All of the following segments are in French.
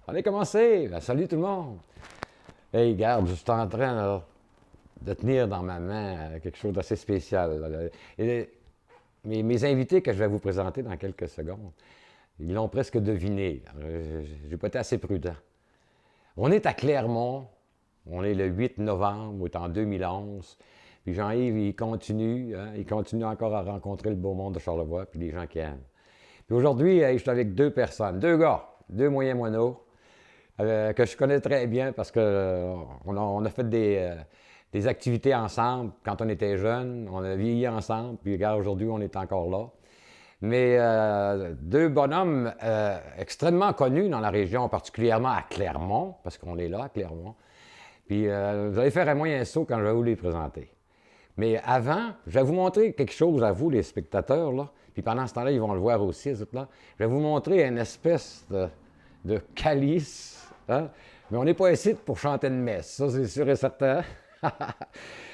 On est commencé! Ben, salut tout le monde! Hey, regarde, je suis en train là, de tenir dans ma main quelque chose d'assez spécial. Là. Et mes invités que je vais vous présenter dans quelques secondes, ils l'ont presque deviné. J'ai pas été assez prudent. On est à Clermont, on est le 8 novembre, on est en 2011. Puis Jean-Yves, il continue encore à rencontrer le beau monde de Charlevoix, puis les gens qui aiment. Puis aujourd'hui, je suis avec deux personnes, deux gars, deux moyens moineaux, que je connais très bien parce qu'on a fait des activités ensemble quand on était jeunes, on a vieilli ensemble, puis regarde, aujourd'hui, on est encore là. Mais deux bonhommes extrêmement connus dans la région, particulièrement à Clermont, parce qu'on est là à Clermont. Puis vous allez faire un moyen saut quand je vais vous les présenter. Mais avant, je vais vous montrer quelque chose à vous, les spectateurs, là. Puis pendant ce temps-là, ils vont le voir aussi, ces autres-là. Je vais vous montrer une espèce de calice. Hein? Mais on n'est pas ici pour chanter une messe, ça c'est sûr et certain.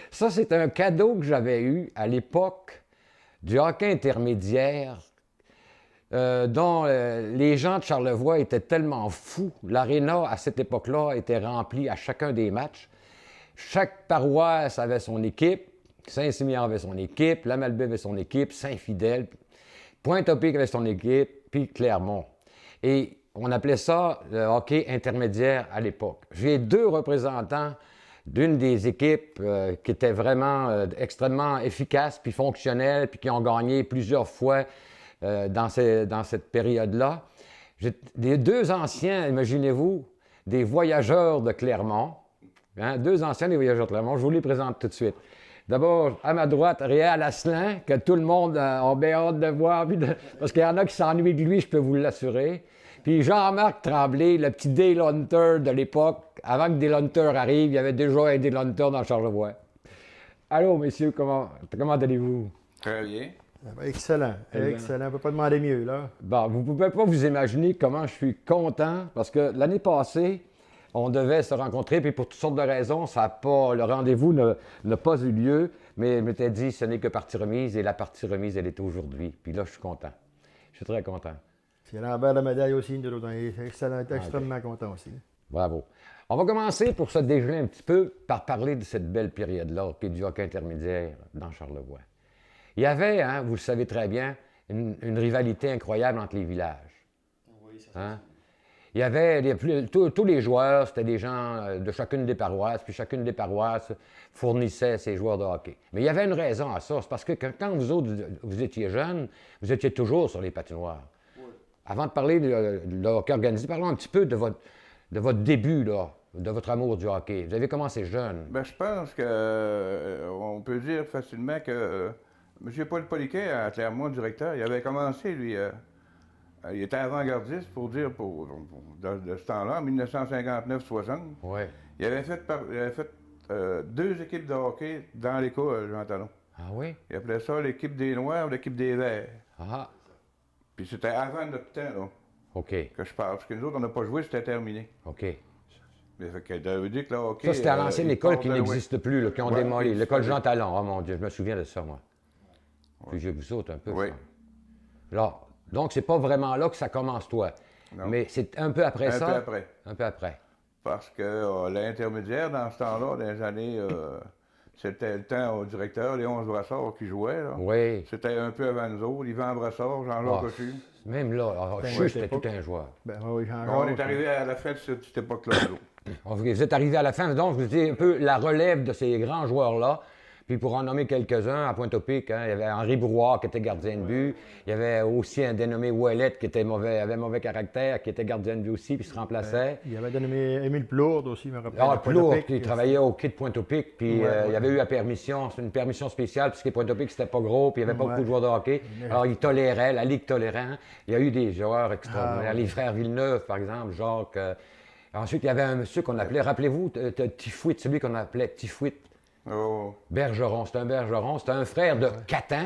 Ça, c'est un cadeau que j'avais eu à l'époque du hockey intermédiaire, dont les gens de Charlevoix étaient tellement fous. L'aréna, à cette époque-là, était remplie à chacun des matchs. Chaque paroisse avait son équipe. Saint-Simeon avait son équipe, la Malbaie avait son équipe, Saint-Fidèle, Pointe-au-Pic avait son équipe, puis Clermont. Et on appelait ça le hockey intermédiaire à l'époque. J'ai deux représentants d'une des équipes qui étaient vraiment extrêmement efficaces, puis fonctionnelles, puis qui ont gagné plusieurs fois dans cette période-là. Les deux anciens, imaginez-vous, des voyageurs de Clermont, hein, deux anciens des voyageurs de Clermont, je vous les présente tout de suite. D'abord, à ma droite, Réal Asselin, que tout le monde a bien hâte de voir, parce qu'il y en a qui s'ennuient de lui, je peux vous l'assurer. Puis Jean-Marc Tremblay, le petit Dale Hunter de l'époque. Avant que Dale Hunter arrive, il y avait déjà un Dale Hunter dans Charlevoix. Allô, messieurs, comment allez-vous? Très bien. Excellent, excellent. On ne peut pas demander mieux, là. Bon, vous ne pouvez pas vous imaginer comment je suis content, parce que l'année passée, on devait se rencontrer, puis pour toutes sortes de raisons, le rendez-vous n'a pas eu lieu, mais je m'étais dit, ce n'est que partie remise, et la partie remise, elle est aujourd'hui. Puis là, je suis content. Je suis très content. C'est l'envers de la médaille aussi, nous autres. On est extrêmement contents aussi. Bravo. On va commencer pour se dégeler un petit peu par parler de cette belle période-là, qui est du hockey intermédiaire dans Charlevoix. Il y avait, hein, vous le savez très bien, une rivalité incroyable entre les villages. Oui, ça hein? Il y avait tous les joueurs, c'était des gens de chacune des paroisses, puis chacune des paroisses fournissait ses joueurs de hockey. Mais il y avait une raison à ça, c'est parce que quand vous autres, vous étiez jeunes, vous étiez toujours sur les patinoires. Oui. Avant de parler de hockey organisé, parlons un petit peu de votre début, là, de votre amour du hockey. Vous avez commencé jeune. Bien, je pense qu'on peut dire facilement que M. Paul Poliquet, à Clermont, directeur, il avait commencé, lui... il était avant-gardiste, pour dire, de ce temps-là, en 1959-60. Ouais. Il avait fait deux équipes de hockey dans l'école, Jean Talon. Ah oui? Il appelait ça l'équipe des Noirs ou l'équipe des Verts. Ah. Puis c'était avant notre temps, là, OK. que je parle. Parce que nous autres, on n'a pas joué, c'était terminé. OK. Mais ça veut dire que le hockey... Ça, c'était à l'ancienne école qui n'existe plus, là, qui ont démoli. L'école Jean Talon. Oh mon Dieu, je me souviens de ça, moi. Puis je vous saute un peu, oui. Ça. Là, donc, c'est pas vraiment là que ça commence, toi. Non. Mais c'est un peu après ça? Un peu après. Un peu après. Parce que l'intermédiaire, dans ce temps-là, dans les années... c'était le temps au directeur, Léon Brassard, qui jouait. Là. Oui. C'était un peu avant nous autres. Yvan Brassard, Jean-Jacques Cochu. Même là, c'était tout un joueur. Ben, oui, on est arrivé à la fin de cette époque-là. Vous êtes arrivé à la fin, donc vous étiez un peu la relève de ces grands joueurs-là. Puis pour en nommer quelques-uns, à Pointe-au-Pic, hein, il y avait Henri Brouard qui était gardien de but. Il y avait aussi un dénommé Ouellette qui avait mauvais caractère, qui était gardien de but aussi, puis se remplaçait. Il y avait dénommé Émile Plourde aussi, je me rappelle. Ah, Plourde, qui travaillait au quai de Pointe-au-Pic, puis il y avait eu la permission, c'est une permission spéciale, puisque Pointe-au-Pic, c'était pas gros, puis il n'y avait pas beaucoup de joueurs de hockey. Alors, il tolérait, la Ligue tolérait. Hein. Il y a eu des joueurs extraordinaires. Les frères Villeneuve, par exemple, Jacques. Ensuite, il y avait un monsieur qu'on appelait, rappelez-vous, Tifouit, celui qu'on appelait Tifouit. Oh. Bergeron, c'était un Bergeron, c'était un frère de Catin.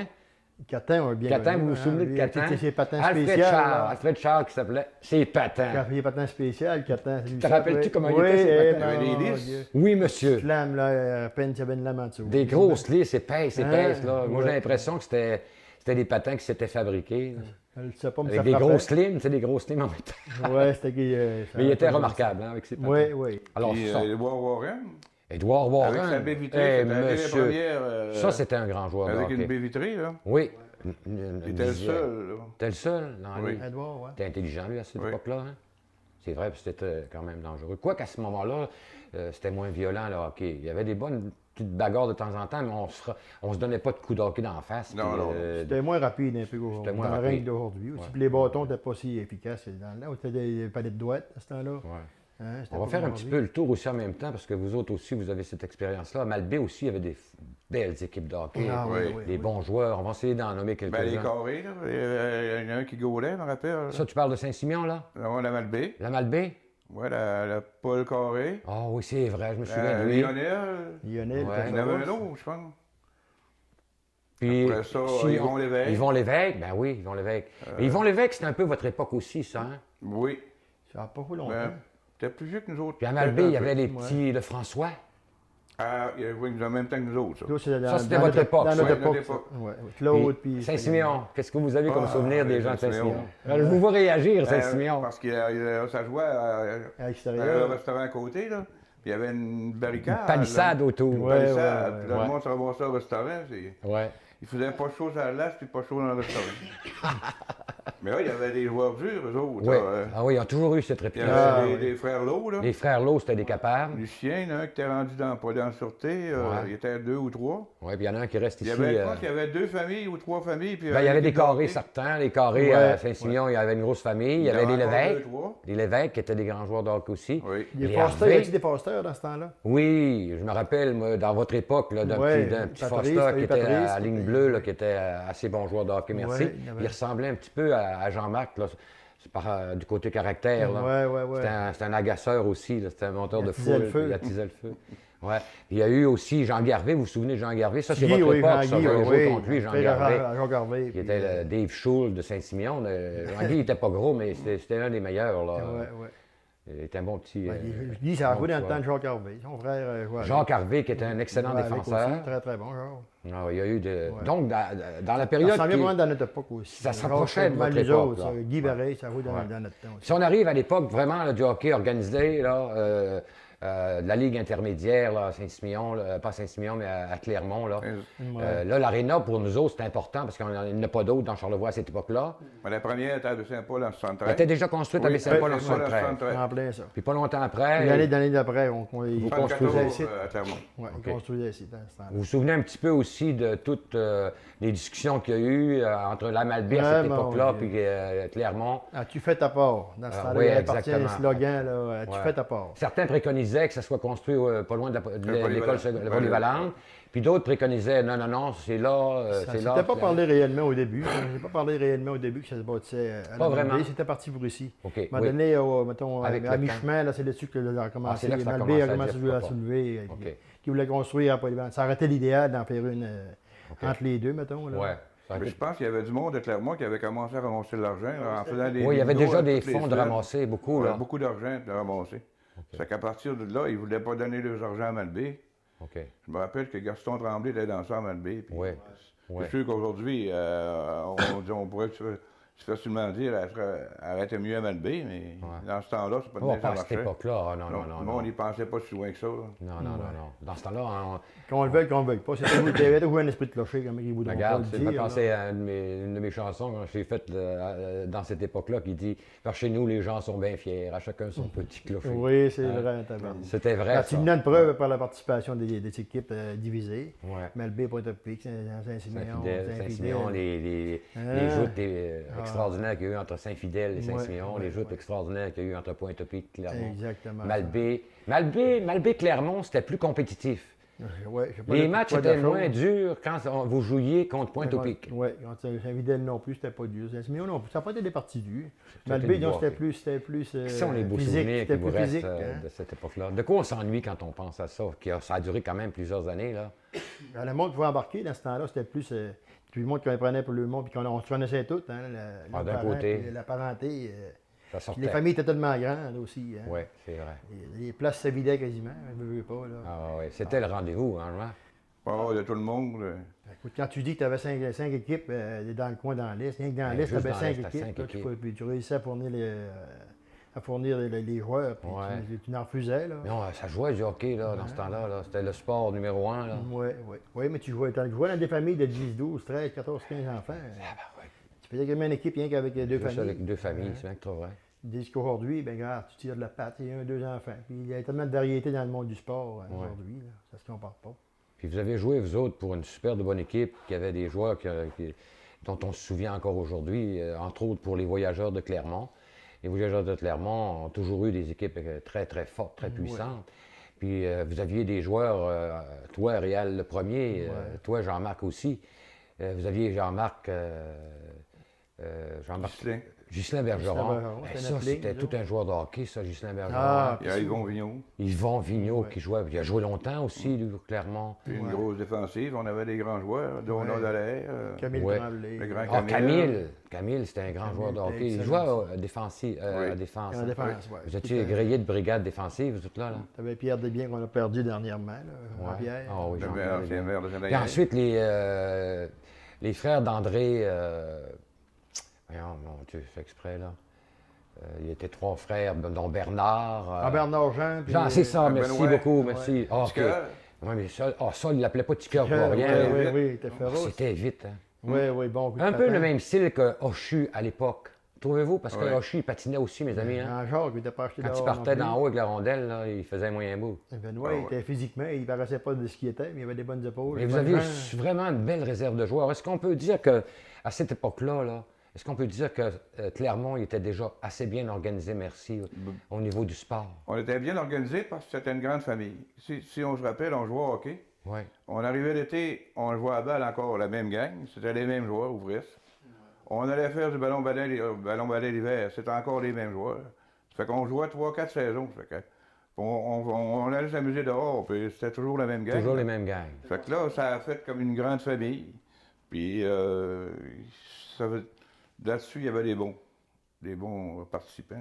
Catin, on bien Catin, vous vous souvenez de Catin? C'était ses patins spéciaux. Alfred Charles qui s'appelait ses patins. Les patins spéciaux, Catin. Te rappelles-tu comment il était, ses patins? Il y avait des lisses. Oui, monsieur. Lame, là, à peine, il y avait une lame en dessous. Des grosses lisses épaisses, là. Moi, j'ai l'impression que c'était C'était des patins qui s'étaient fabriqués, là, Je ne sais pas, mais avec ça des frappait. gros slims, tu sais, des gros slims en métal. Ouais, c'était Mais il était remarquable, hein, avec ses patins. Oui, oui. Alors, Puis, ça, Edouard Warren, Edouard Warren. avec sa baie vitrée, Eh, c'était une des monsieur, premières. ça, c'était un grand joueur de avec hockey. une baie vitrée, là. Oui. Il était le seul, là. T'es le seul dans Oui. les... Edouard, ouais. T'es intelligent, lui, à cette Oui. époque-là. Hein? C'est vrai, puis c'était quand même dangereux. Quoiqu'à ce moment-là, c'était moins violent, le hockey. Il y avait des bonnes petites bagarres de temps en temps, mais on se donnait pas de coups de hockey d'en face. Non, puis, non. C'était moins rapide un peu C'était moins dans le rapide. règne d'aujourd'hui. Aussi. Ouais. Puis les bâtons n'étaient pas si efficaces. Là, c'était des palais de droite à ce temps-là. Ouais. Hein, c'était On va pas faire un comme petit aujourd'hui. peu le tour aussi en même temps, parce que vous autres aussi, vous avez cette expérience-là. À Malbaie aussi, il y avait des belles équipes de hockey, Ah, oui, Oui. oui, des oui. bons joueurs. On va essayer d'en nommer Ben, les quelques-uns. carrés, là. Il y en a un qui gaulait, je me rappelle. Ça, tu parles de Saint-Simeon, là? On a Malbé. La Malbaie? Ouais, la Paul Carré. Ah oui, c'est vrai, je me souviens de lui. Lionel. Lionel, Ouais. Il y en avait un autre, je pense. Puis, Après ça, si Yvon on- Lévesque. Yvon Lévesque, ben oui, Yvon Lévesque. Mais Yvon Lévesque, c'était un peu votre époque aussi, ça, hein? Oui. Ça n'a pas fait longtemps. Ben, c'était plus vieux que nous autres. Puis à Malbaie, il y avait les Ouais. petits, le François. Ah, il y avait en même temps que nous autres, ça. Là, c'était Ça, c'était dans votre notre- époque, Dans ça. notre Ouais, notre époque. époque. ça. Ouais. Claude, puis. Saint-Siméon, qu'est-ce que vous avez comme Ah, souvenir des gens de Saint-Siméon. Saint-Siméon? Je vous vois réagir, Saint-Siméon. Parce que ça jouait À dans l'extérieur. un restaurant à côté, là. Puis il y avait une barricade. Une palissade là. autour. Une Ouais, palissade. ouais, Puis là, ouais. le monde se ramassait au restaurant. Ouais. Il faisait pas chaud à la glace, puis pas chaud dans le restaurant. Mais là, il y avait des joueurs durs, eux autres. Ouais. là. Ah oui, ils ont toujours eu cette Il y réputation. Ah, avait oui. des frères Lowe, là. Les frères Lowe, c'était des capables. Lucien, il y en a un qui était rendu pas dans la sûreté. Ouais. Il était 2 ou 3. Oui, puis il y en a un qui reste Il ici. y avait, je pense qu'il y avait 2 familles ou 3 familles. Puis Ben, il y avait des carrés, hockey. certains. Les carrés Ouais. à Saint-Siméon, il y avait une grosse famille. Il y avait en les avait encore Lévesques. 2, 3. Les Lévesques qui étaient des grands joueurs de hockey aussi. Oui. Des Les posters, y Harvey. a-t-il des posters dans ce temps-là? Oui, je me rappelle, moi, dans votre époque, là, d'un Ouais, petit Patrice, Foster t'as qui eu était Patrice, à ligne t'as eu- bleue, là, qui était assez bon joueur de hockey, merci. Ouais, il y avait- Il ressemblait un petit peu à Jean-Marc, là, c'est du côté caractère. Là. Ouais, ouais, ouais. C'était un agaceur aussi, là, c'était un monteur Il de attisait foule. le feu. Il attisait le feu. Ouais. Il y a eu aussi Jean Garvey, vous vous souvenez de Jean Garvey? Ça, c'est Guy, votre oui, époque, ça. Jean-Guy, J'avais oui, joué oui. contre lui, Jean Frère Garvey, à Jean Garvey. qui puis, était le Dave Schul de Saint-Siméon. Jean-Guy, il n'était pas gros, mais c'était l'un des meilleurs. Là. Ouais, ouais. Il était un bon petit. Ben, Guy, ça a bon joué dans le joueur. temps de Jacques Harvey. Son frère jouait avec. Jacques Harvey, qui était un excellent Jouait avec défenseur. aussi, très, très bon, genre. Ah, il y a eu de... Ouais. Donc, dans la Ça période. ressemblait qui- vraiment dans notre époque aussi. Ça se Jacques, rapprochait de pas mal votre les époque, autres, là. ça. Guy Verret, ça a joué dans Ouais. notre temps aussi. Si on arrive à l'époque vraiment là, du hockey organisé, là, de la Ligue intermédiaire, là, à Saint-Siméon, là, pas à Saint-Siméon, mais à Clermont, là. Là, l'aréna, pour nous autres, c'est important parce qu'il n'y en a pas d'autres dans Charlevoix à cette époque-là. Mais la première était à Saint-Paul en Elle 73. était déjà construite à Saint-Paul en 73. En plein ça. Puis pas longtemps Puis après, l'année d'après, ils Vous 74, construisaient ici. à Clermont. Ouais, Ok. ils construisaient ici dans ce temps-là. vous vous souvenez un petit peu aussi de toutes les discussions qu'il y a eu entre la Malbaie à cette Ouais, mon époque-là Dieu. puis Clermont. As-tu fait ta part? Dans ce Ah, temps-là, oui, il y avait parti un exactement. slogan, là, as-tu Ouais. fait ta part? Certains préconisaient que ça soit construit pas loin de l'école polyvalent. polyvalente, puis d'autres préconisaient non, c'est là, Ça c'est ne là. s'était pas parlé réellement au début. On n'a pas parlé réellement au début que ça se bâtissait à Pas la vraiment. Malbaie. C'était parti pour ici. OK, À un moment oui. donné, mettons, Avec à le mi-chemin, là, c'est là-dessus que ça a Ah, commencé. c'est là que ça a Malbaie a commencé à commencé à dire jouer à pourquoi pas. soulever. OK. Qui voulait construire à Polyvalent. Ça aurait été l'idéal d'en faire une entre les deux, mettons. Là. Ouais. Ça a Mais été- je pense qu'il y avait du monde de Clermont qui avait commencé à ramasser de l'argent là, en faisant des Oui, il y avait vidéos déjà à des toutes les fonds de semaines. ramasser, beaucoup. Ouais, Là. beaucoup d'argent de ramasser. Ça fait qu'à partir de là, ils ne voulaient pas donner leurs argent à Malbaie. OK. Je me rappelle que Gaston Tremblay était dans ça à Malbaie. Puis Oui. Ouais. C'est sûr qu'aujourd'hui, on pourrait facilement dire arrêtez mieux à Malbaie, mais dans ce temps-là, c'est pas de Oh, même ça pas à cette marchait. époque-là. Ah, non, Non, non, non. nous, Non, on n'y pensait pas si loin que ça. là. non. Dans ce temps-là, Qu'on le veuille, qu'on le veuille pas. Il y avait toujours un esprit de clocher, comme ils voudront pas regarde, le ça me fait dire. penser à une de mes chansons que j'ai faite dans cette époque-là qui dit « Par chez nous, les gens sont bien fiers, à chacun son petit clocher. Oui, c'est vrai. tabarnak. C'était vrai, C'est ça. une preuve par la participation des équipes divisées. Ouais. Malbaie, Pointe-à-Pic, Saint-Siméon, Saint-Fidèle, Saint-Siméon, les joutes extraordinaires qu'il y a eu entre Saint-Fidèle et Saint-Siméon, les joutes extraordinaires qu'il y a eu entre Pointe-à-Pic et Clermont. Exactement. Malbaie, Clermont, c'était plus compétitif. Ouais, je sais pas Les de matchs quoi de étaient chose. moins durs quand vous jouiez contre Pointe-au-Pic. Oui, quand Saint-Fidèle non plus, c'était pas dur. Saint-Siméon non plus, ça n'a pas été des parties dures. C'était Malbaie, une non, voie, c'était ok. plus Quels sont les beaux physique, souvenirs qui c'était vous plus restent physique. hein. de cette époque-là? De quoi on s'ennuie quand on pense à ça? Ça a duré quand même plusieurs années, là. Le monde pouvait embarquer dans ce temps-là, c'était plus tout le monde qu'on prenait pour le monde, puis on se connaissait tous, hein, Ah, d'un parents, côté. puis la parenté. Ça Puis sortait. les familles étaient tellement grandes aussi. Hein. Oui, c'est vrai. Les places se vidaient quasiment, je ne veux pas. Là. Ah oui, c'était le rendez-vous, hein, Jean? Oh, il y a tout le monde. Écoute, quand tu dis que tu avais 5 équipes dans le coin dans l'Est, rien que dans l'Est, tu juste avais dans 5 l'Est, t'as équipes. cinq Là, équipes. puis tu réussissais à fournir les joueurs, puis Ouais. tu n'en refusais. Là. Non, ça jouait du hockey là, dans ce temps-là. Là. C'était le sport numéro 1. Là. Oui, oui. Oui, mais tu jouais dans des familles de 10, 12, 13, 14, 15 enfants. Tu faisais quasiment une équipe rien qu'avec 2 Juste familles. avec 2 familles, c'est bien que trop vrai. Dis qu'aujourd'hui, ben regarde, tu tires de la patte, il y a 1, 2 enfants. Puis il y a tellement de variété dans le monde du sport aujourd'hui, là, ça se compare pas. Puis vous avez joué, vous autres, pour une super de bonne équipe, qui avait des joueurs dont on se souvient encore aujourd'hui, entre autres pour les Voyageurs de Clermont. Les Voyageurs de Clermont ont toujours eu des équipes très, très fortes, très puissantes. Puis vous aviez des joueurs, toi, Réal le premier, toi, Jean-Marc aussi. Vous aviez Jean-Marc... Ghislain Bergeron. Ça, c'était tout un joueur de hockey, ça, Ghislain Bergeron. Ah, Il y a Yvon Vigneault. Yvon Vigneault qui jouait. Il a joué longtemps aussi, lui, Clermont. Puis une grosse défensive. On avait des grands joueurs. Donald Dallaire. Camille Tremblay. Le grand Ah, Camille. Camille, c'était un grand joueur de hockey. Il excellent. jouait à défense. À défense. En défense, ouais. Vous étiez grillé de brigade défensive, vous êtes là? Tu avais Pierre Desbiens qu'on a perdu dernièrement, là, Jean-Pierre. Ah oui, Le Jean-Pierre ancien maire de Puis Saint-Agnès. ensuite, les frères d'André... voyons, mon Dieu, je fais exprès, là. Il y était 3 frères, dont Bernard. Bernard Jean. Puis, Jean, c'est ça, merci Benoît. beaucoup, merci. Ah, OK. Ticker. Oui, mais ça, il ne l'appelait pas Ticker pour oui, rien. oui, là. oui, il était féroce. C'était vite, hein. Oui, oui, bon. coup de Un peu patin. le même style que Hochu à l'époque. Trouvez-vous? Parce que Ouais. Hochu, il patinait aussi, mes amis. Hein? Jean-Jacques, il n'était pas acheté Quand il dehors partait non d'en plus. haut avec la rondelle, là, il faisait un moyen bout. Benoît, Ah il était physiquement, il ne paraissait pas de ce qu'il était, mais il avait des bonnes épaules. Mais des vous bonnes aviez jambes. vraiment une belle réserve de joueurs. Est-ce qu'on peut dire qu'à cette époque-là, est-ce qu'on peut dire que Clermont il était déjà assez bien organisé, merci, au niveau du sport? On était bien organisé parce que c'était une grande famille. Si on se rappelle, on jouait au hockey. Oui. On arrivait l'été, on jouait à balle encore la même gang. C'était les mêmes joueurs, ouvristes. On allait faire du ballon-balai l'hiver. C'était encore les mêmes joueurs. Ça fait qu'on jouait 3-4 saisons. Ça fait que on allait s'amuser dehors, puis c'était toujours la même gang. Toujours les mêmes gangs. Ça fait que là, ça a fait comme une grande famille. Puis là-dessus, il y avait des bons participants.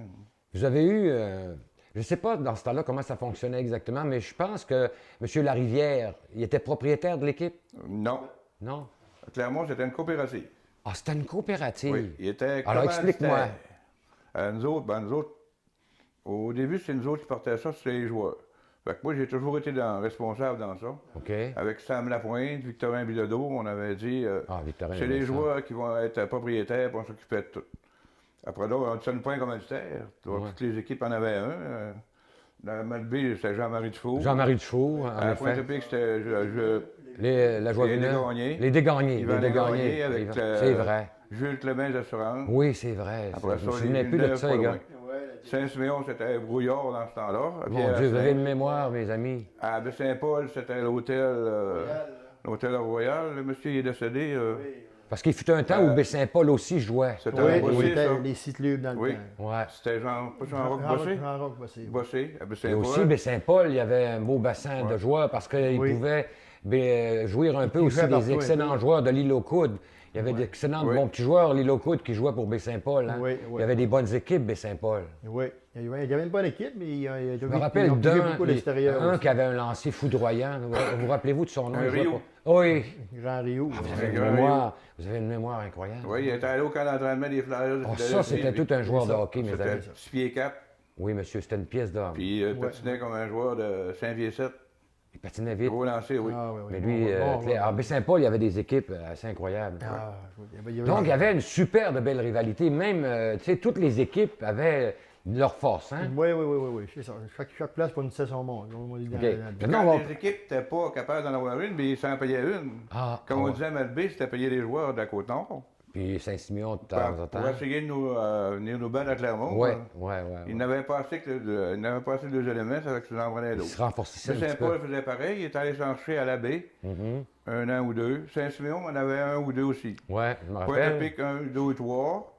Vous avez eu, je ne sais pas dans ce temps-là comment ça fonctionnait exactement, mais je pense que M. Larivière, il était propriétaire de l'équipe, Non. non? Clermont, c'était une coopérative. Ah, c'était une coopérative. Oui, il était Alors, explique-moi. Nous autres, au début, c'est nous autres qui portaient ça, c'était les joueurs. Fait que moi, j'ai toujours été responsable dans ça. OK. Avec Sam Lapointe, Victorin Bilodeau, on avait dit, Victorin c'est les Vincent. joueurs qui vont être propriétaires pour s'occuper de tout. Après là, on ne pas un commanditaire. Toutes les équipes en avaient un. Dans la Malbaie, c'était Jean-Marie Dufour. Jean-Marie Dufour, À en la Pointe-Épique, effet. c'était La joie les Villeneuve. Dégagnés. Les Dégagnés. Yvan Les Dégagné Dégagnés. avec C'est vrai. Jules Clément d'Assurance. Oui, c'est vrai. Après Je me ça, souvenais les plus de Villeneuve, ça, pas les gars. loin. Saint-Siméon, c'était Brouillard dans ce temps-là. Mon Dieu, vous avez une mémoire, mes amis. À Baie-Saint-Paul, c'était l'hôtel Royal. Le monsieur il est décédé. Parce qu'il fut un temps où Baie-Saint-Paul aussi jouait. C'était Oui, à il Bossé, était ça. les sites libres dans le Oui. temps. Ouais. C'était Jean-Roch Bossé. Jean-Roch Bossé. Bossé, à Et Baie-Saint-Paul. aussi, Baie-Saint-Paul, il y avait un beau bassin de joueurs parce qu'il Oui. pouvait jouir un peu Il aussi jouait des partout un excellents peu. joueurs de l'île aux Coudes. Il y avait d'excellents Oui. bons petits joueurs, l'île aux Coudes, qui jouaient pour Baie-Saint-Paul. Hein. Oui, oui. Il y avait des bonnes équipes, Baie-Saint-Paul. Oui. Il y avait une bonne équipe, mais il y a Je me rappelle beaucoup d'un l'extérieur. un aussi. qui avait un lancer foudroyant. Vous rappelez-vous de son nom? Un Il jouait Rio. pour- Oui. Grand Rio. Vous Vous avez une mémoire incroyable. Oui, il était allé au camp d'entraînement des Flyers. de Oh, Philadelphie, ça, c'était lui. tout un joueur de hockey, mes C'était amis. 6 pieds 4. Oui, monsieur, c'était une pièce d'or. Puis il patinait comme un joueur de 5 pieds 7. Il patinait vite. Gros lancé, oui. Ah, oui, oui. Mais lui, à Baie-Saint-Paul, il y avait des équipes assez incroyables. Ah, Donc, il y avait une super de belle rivalité. Même, tu sais, toutes les équipes avaient leur force. Hein? Oui, oui, oui, oui, oui, c'est ça. Chaque place pour une saison monde. On dit dans- OK. dans- Maintenant, Quand on va- les équipes n'étaient pas capables d'en avoir une, mais ils s'en payaient une. Ah, Comme ah on ouais. disait à Malbaie, c'était payer les joueurs de la Côte-Nord. Puis Saint-Simeon de temps en temps. Pour essayer de venir nous battre à Clermont. Oui, hein. oui, Ils oui. n'avaient pas assez que 2 éléments, ça fait que tu en prenais Il d'autres. se renforçait un petit Saint-Paul peu. faisait pareil, il est allé chercher à la baie, Mhm. 1 an ou 2. Saint-Siméon en avait 1 ou 2 aussi. Oui, je me rappelle. Pointe-à-Pic, 1, 2 et 3.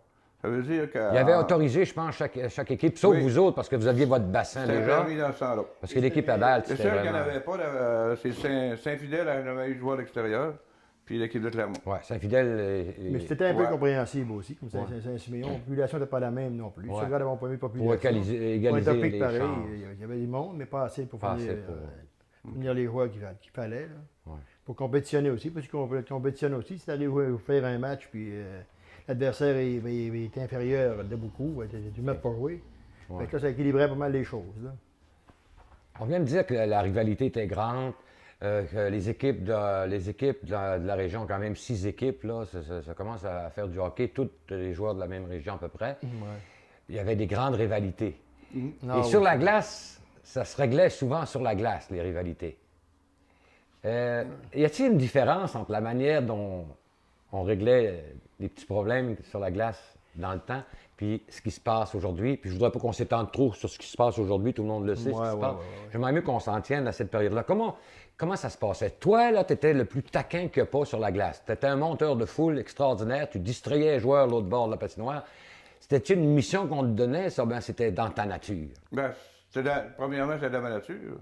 Ça veut dire que. Il avait autorisé, je pense, chaque équipe, sauf Oui. vous autres, parce que vous aviez votre bassin C'était déjà. permis dans ce temps-là. Parce que l'équipe à balle, Le c'était seul qu'il n'y en vraiment... avait pas, c'est Saint-Fidèle, elle avait eu le joueur d'extérieur, puis l'équipe de Clermont. Ouais, Saint-Fidèle... Mais c'était un peu Ouais. compréhensible aussi, comme Saint-Siméon. La population n'était pas la même non plus. Ouais. Ceux-là n'avaient pas eu de pour population. égaliser Pointe-à-Pic, les pareil, chances. il y avait du monde, mais pas assez pour Pas finir, assez pour- Venir les joueurs qu'il fallait. Là. Ouais. Pour compétitionner aussi, parce qu'on compétitionne aussi. Si tu arrives à faire un match, puis l'adversaire est inférieur de beaucoup, tu ne mets pas jouer. Ouais. Fait que là, ça équilibrait pas mal les choses. Là. On vient de dire que la rivalité était grande, que les équipes de la région, quand même 6 équipes, là, ça commence à faire du hockey, tous les joueurs de la même région à peu près. Ouais. Il y avait des grandes rivalités. Non, Et sur la glace, ça se réglait souvent sur la glace, les rivalités. Y a-t-il une différence entre la manière dont on réglait les petits problèmes sur la glace dans le temps, puis ce qui se passe aujourd'hui? Puis je voudrais pas qu'on s'étende trop sur ce qui se passe aujourd'hui, tout le monde le sait, ce qui se passe. J'aimerais mieux qu'on s'en tienne à cette période-là. Comment ça se passait? Toi, là, tu étais le plus taquin qu'il n'y a pas sur la glace. Tu étais un monteur de foule extraordinaire, tu distrayais les joueurs à l'autre bord de la patinoire. C'était une mission qu'on te donnait, ça? Ben, c'était dans ta nature. Ben, premièrement, c'était dans ma nature.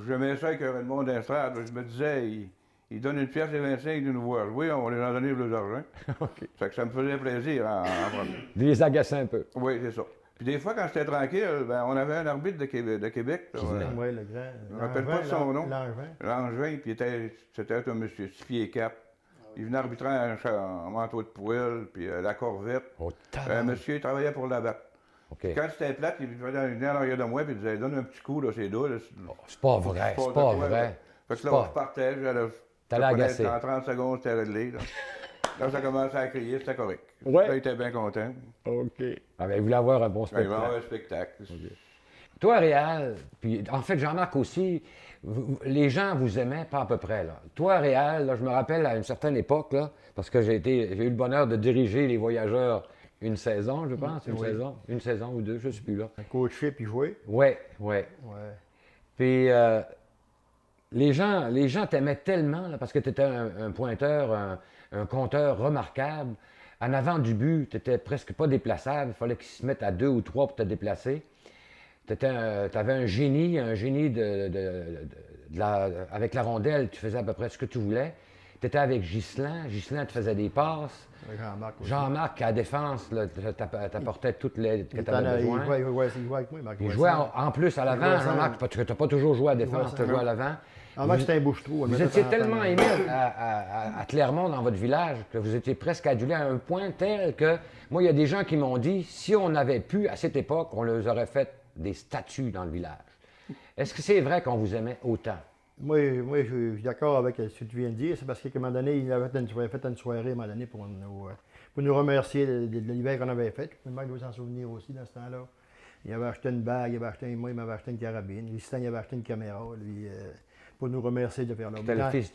J'aimais ça qu'il y aurait le monde d'instrade. Je me disais, ils donnent une pièce et 25 de nous voir jouer, on va les en donner plus d'argent. OK. Fait que ça me faisait plaisir en premier. De les agacer un peu. Oui, c'est ça. Puis des fois, quand j'étais tranquille, ben, on avait un arbitre de Québec. Là, Oui, le grand. je ne me rappelle pas de son nom. Langevin. Langevin, puis c'était un monsieur 6 pieds 4. Il venait arbitrer en manteau de poêle, puis la corvette. Oh, Monsieur, il travaillait pour la BAT. OK. Quand c'était plate, il venait en arrière de moi, puis il disait, donne un petit coup, là, c'est doux. Là, C'est pas vrai, c'est pas vrai. Fait que C'est là, pas- on repartait, T'allais agacer. en 30 secondes, c'était réglé. Là, là ça commençait à crier, c'était correct. Ouais. Là, il était bien content. OK. Ah, ben, il voulait avoir un bon Il va y spectacle. avoir un spectacle. Toi, Réal, puis en fait, Jean-Marc aussi, les gens vous aimaient pas à peu près. Là. Toi, Réal, là, je me rappelle à une certaine époque, là, parce que j'ai eu le bonheur de diriger les voyageurs une saison, je pense, une saison ou deux, je ne sais plus là. Un coaché puis jouer. Ouais. Ouais. Puis les gens t'aimaient tellement, là, parce que tu étais un pointeur, un compteur remarquable. En avant du but, tu n'étais presque pas déplaçable. Il fallait qu'ils se mettent à 2 ou 3 pour te déplacer. Tu avais un génie avec la rondelle, tu faisais à peu près ce que tu voulais. Tu étais avec Ghislain, Ghislain te faisait des passes. Jean-Marc aussi. Jean-Marc, à la défense, t'apportait toutes les que tu avais besoin. Il jouait avec moi, Marc. Il jouait en plus à l'avant, jouait Jean-Marc, parce que tu n'as pas toujours joué à la défense, tu as joué à l'avant. Jean-Marc, c'était un bouche-trou. Vous étiez tellement aimé à Clermont, dans votre village, que vous étiez presque adulé à un point tel que, moi, il y a des gens qui m'ont dit, si on avait pu, à cette époque, on leur aurait fait des statues dans le village. Est-ce que c'est vrai qu'on vous aimait autant? Moi, je suis d'accord avec ce que tu viens de dire. C'est parce qu'à un moment donné, il avait fait une soirée à un moment donné pour nous remercier de l'hiver qu'on avait fait. Marc doit s'en souvenir aussi dans ce temps-là. Il avait acheté une bague, il m'avait acheté une carabine. Justin, il avait acheté une caméra, lui, pour nous remercier de faire leur C'était le fils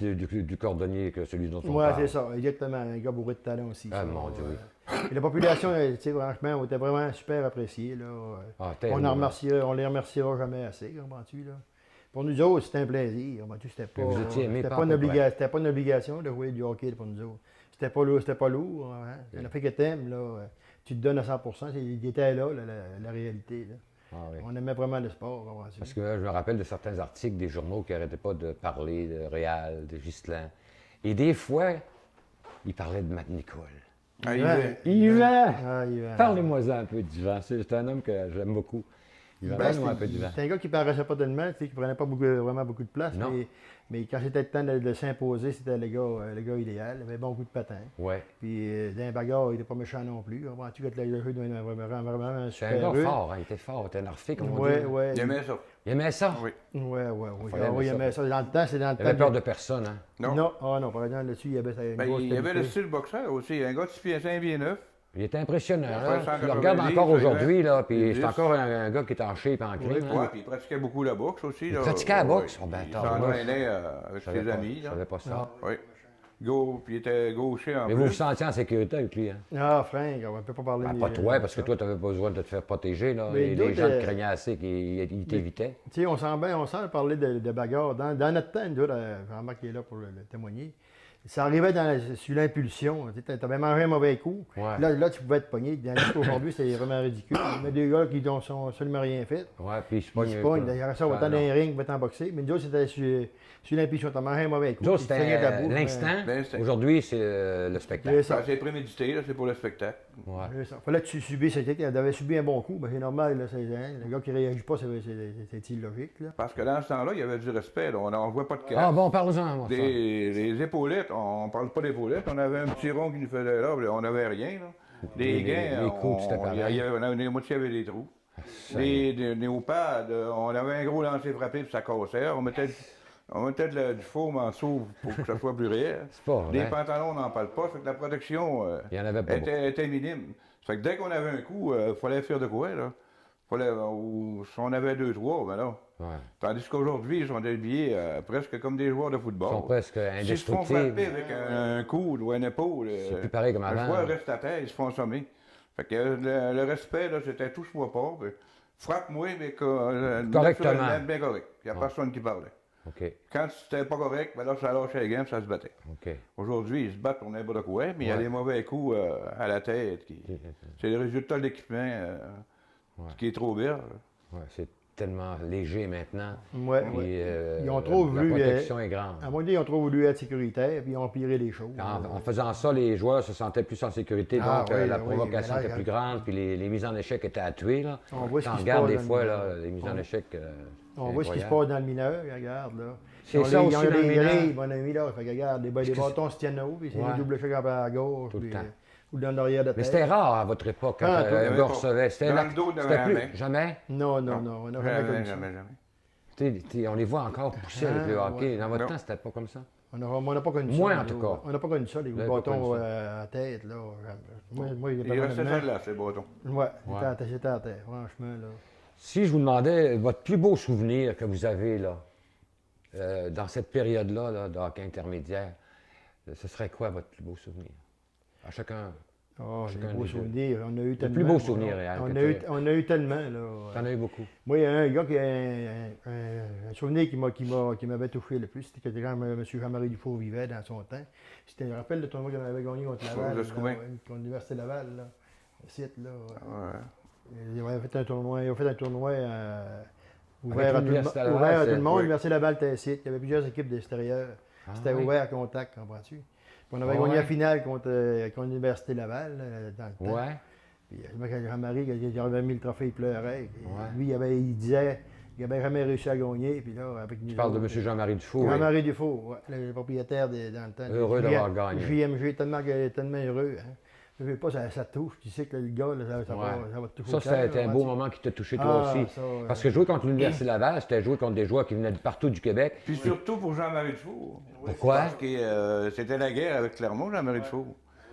du cordonnier, que celui dont on Oui, parle. c'est ça, exactement. Un gars bourré de talent aussi. Ah, ça, mon Dieu, oui. Et la population, tu sais, franchement, on était vraiment super appréciés. Là. Ah, On les remerciera jamais assez, comprends-tu, là. Pour nous autres, c'était un plaisir. Comprends-tu? C'était pas, vous étiez aimés c'était par pas, à peu près. c'était pas une obligation de jouer du hockey pour nous autres. C'était pas lourd. Hein? Il en a fait que t'aimes, là. Tu te donnes à 100 il était là, la réalité. Là. Ah, oui. On aimait vraiment le sport, comprends-tu? Parce que je me rappelle de certains articles des journaux qui n'arrêtaient pas de parler de Réal, de Ghislain. Et des fois, ils parlaient de Matt Nicole. Ah, Yvan! Ah, Yvan. Parlez-moi un peu d'Yvan. C'est un homme que j'aime beaucoup. Yvan, parle-moi un peu d'Yvan. C'est un gars qui ne paraissait pas tellement, tu sais, qui ne prenait pas vraiment beaucoup de place. Non. Mais quand c'était le temps de s'imposer, c'était le gars idéal. Il avait bon coup de patin. Ouais. Puis dans les bagarres, il n'était pas méchant non plus. Comprends-tu que le jeu devait être vraiment C'est super un gars rude. fort, hein. Il était fort, il était narfé, comme on Ouais, dit. ouais. Il aimait ça. Il aimait ça. Oui. Ouais. Fallait aimer Il ça. aimait ça. Dans le temps, c'est dans le Il avait temps. peur de personne, hein. Non. Non, par exemple, là-dessus, il y avait une Ben, grosse il y avait le qualité. style boxeur aussi. Un gars de 6 pieds 5 pieds 9. Il était impressionnant. Il a Là. fait Tu le 190 regardes encore livres, aujourd'hui, là, puis il c'est est encore un gars qui est en shape, en crime. Oui, hein. Ouais, puis il pratiquait beaucoup la boxe aussi. Il là. pratiquait la boxe? Ouais. Oh, ben, Il attends, s'entraînait Je avec savais ses pas- amis. Je là. savais pas ça. Oui. Puis il était gaucher en Mais plus. vous vous sentiez en sécurité avec lui, hein? Ah, Frank, on ne peut pas parler Ben, de pas toi, parce que toi, tu n'avais pas besoin de te faire protéger, là. Mais Et d'autres, les gens te craignaient assez qu'ils t'évitaient. Tu sais, on sent parler de bagarre. Dans notre temps, nous autres, Jean-Marc qui est là pour le témoigner, Ça arrivait sur l'impulsion. Tu avais mangé un mauvais coup. Ouais. Là, tu pouvais être pogné. Aujourd'hui, c'est vraiment ridicule. Il y a des gars qui n'ont absolument rien fait. Ouais, puis je Ils se pognent. D'ailleurs, ça, autant dans les rings, va t'en boxer. Mais nous autres, c'était sur l'impulsion. Tu as mangé un mauvais coup. Nous autres, tu te saignais de la c'était boue, l'instant. L'instinct. Aujourd'hui, c'est le spectacle. C'est ça. Ben, c'est prémédité, là, c'est pour le spectacle. Ouais. C'est ça. Fallait que tu subisses. Tu avais subi un bon coup. Ben, c'est normal. Là, le gars qui ne réagit pas, c'est illogique. Là. Parce que dans ce temps-là, il y avait du respect. Là. On n'en voit pas de casse. Ah bon, parle-en, moi. Les épaulettes, on parle pas d'épaulettes. On avait un petit rond qui nous faisait là, on n'avait rien. Là. Les gains, les coups, c'était pareil. la moitié avait des trous. Les hauts pads, on avait un gros lancer frappé puis ça cassait. On mettait du faume en dessous pour que ça soit plus réel. C'est pas vrai. Les pantalons, on n'en parle pas. Fait que la protection Il y en avait pas était minime. Fait que dès qu'on avait un coup, il fallait faire de quoi, là. Si on avait 2-3, ben là. Ouais. Tandis qu'aujourd'hui, ils sont habillés presque comme des joueurs de football. Ils sont presque S'ils se font indestructibles. frapper avec un coude ou une épaule, C'est plus pareil comme un avant. joueur reste à terre, ils se font sommer. Fait que le respect, là, c'était touche-moi pas. Frappe-moi, mais Correctement. naturellement, bien correct. Il n'y a personne qui parlait. OK. Quand c'était pas correct, ben là, ça lâchait les gammes, ça se battait. OK. Aujourd'hui, ils se battent pour n'importe quoi, mais il y a des mauvais coups à la tête. C'est le résultat de l'équipement qui est trop vert. Ouais, c'est tellement léger maintenant. Ouais, Puis, ouais. Ils ont trop voulu. La protection est grande. À mon avis, ils ont trop voulu être sécuritaires, puis ils ont empiré les choses. En faisant ça, les joueurs se sentaient plus en sécurité, Ah, donc oui, la oui, provocation mais là, était plus grande, puis les mises en échec étaient à tuer. Là. On voit ce Quand qui on se regarde passe des dans fois le- là, les mises en échec. On voit ce qui se passe dans le mineur, regarde là. C'est Ils ont ça les- aussi, ils ont dans le les mineur. grilles, mon ami là. Fait que regarde, les bâtons se tiennent haut, puis c'est Ouais. les doubles chocs à gauche, Tout le puis, temps. ou dans l'arrière de tête. Mais c'était rare à votre époque, quand Ah, tout, un il y gars avait recevait. C'était Dans là- le dos, c'était devant la plus. main. Jamais. Non, on n'a jamais connu ça. Jamais. On les voit encore pousser avec le Ah, hockey. ouais. Dans votre Non. temps, c'était pas comme ça. On n'a pas connu ça. Moi, en là. tout cas. On n'a pas connu ça, les Vous avez pas bâtons connu ça. à la tête, là. Moi, Il restait ça là, ces bâtons. Ouais, Ouais. c'était à terre, franchement, là. Si je vous demandais votre plus beau souvenir que vous avez là, dans cette période-là là, de hockey intermédiaire, ce serait quoi votre plus beau souvenir? À chacun. Oh, Chacun les beaux des deux. souvenirs, on a eu tellement. plus beau souvenir, Réal, on, que a eu, tu- on a eu tellement, là. T'en as eu beaucoup. Moi, il y a un gars qui a un souvenir qui m'avait touché le plus. C'était quand M. Jean-Marie Dufour vivait dans son temps. C'était, je me rappelle le tournoi qu'on avait gagné contre Laval, de Scouin. contre l'Université Laval, là. Le site, là. Ouais. Ils avaient fait un tournoi, ouvert à tout le l'Université Laval, ouvert à tout le c'est- monde. oui. L'Université Laval était un site. Il y avait plusieurs équipes d'extérieur. Ah, C'était oui. ouvert à contact, comprends-tu? Puis on avait Ah, gagné ouais. la finale contre l'Université Laval, dans le temps. Ouais. Puis Jean-Marie, il avait mis le trophée, il pleurait. Puis, Ouais. lui, il disait qu'il n'avait jamais réussi à gagner. Puis là, avec nous Je parle de M. autres, Jean-Marie Dufour. Jean-Marie Dufour, ouais, le propriétaire dans le temps. Heureux d'avoir gagné. JMG, tellement heureux. Hein. Je veux pas, ça touche. Tu sais que le gars, là, ça Ouais. va te toucher. Ça, au cœur, c'était un là, beau tu- moment qui t'a touché toi Ah, aussi. ça, ouais. Parce que jouer contre l'Université Laval, c'était jouer contre des joueurs qui venaient de partout du Québec. Puis surtout pour Jean-Marie Dufour. Pourquoi? Parce que c'était la guerre avec Clermont, Jean-Marie Dufour.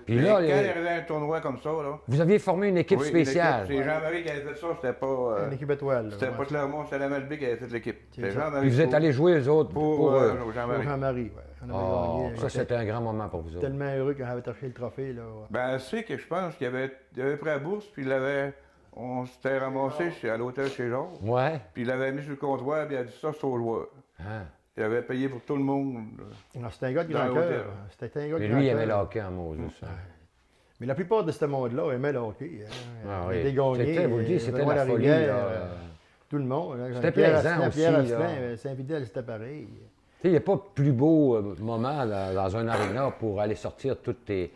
Puis Mais là, quand il les- arrivait à un tournoi comme ça, là. vous aviez formé une équipe oui, spéciale. l'équipe, c'est Jean-Marie qui avait fait ça, c'était pas. Une équipe étoile. là, C'était ouais. pas Clermont, c'était la Malbaie qui avait fait l'équipe. C'était ça. Jean-Marie Puis vous êtes Dufour allés jouer eux autres pour eux. Pour Jean-Marie. Jean-Marie, ouais. On avait Oh, gagné. ça, c'était un grand moment pour vous autres. tellement heureux quand on avait touché le trophée. Là. Ben, c'est que je pense qu'il avait pris la bourse, puis on s'était ramassé à l'hôtel chez Georges, Ouais. puis il l'avait mis sur le comptoir, puis il a dit ça, c'est aux joueurs. Hein. Il avait payé pour tout le monde. Alors, c'était un gars de Dans grand l'hôtel. cœur. C'était un gars de Mais grand lui, il cœur. aimait le hockey en Moses. hein. Mais la plupart de ce monde-là aimait le hockey. Hein. Ah, Il oui. était gagné. C'était, vous le dites, c'était Benoît la folie. Larivière, là. Tout le monde. Là. C'était Pierre plaisant Asselin, aussi, Pierre là. Asselin, Saint-Fidèle, c'était pareil. Tu sais, il n'y a pas plus beau moment dans un aréna pour aller sortir toutes tes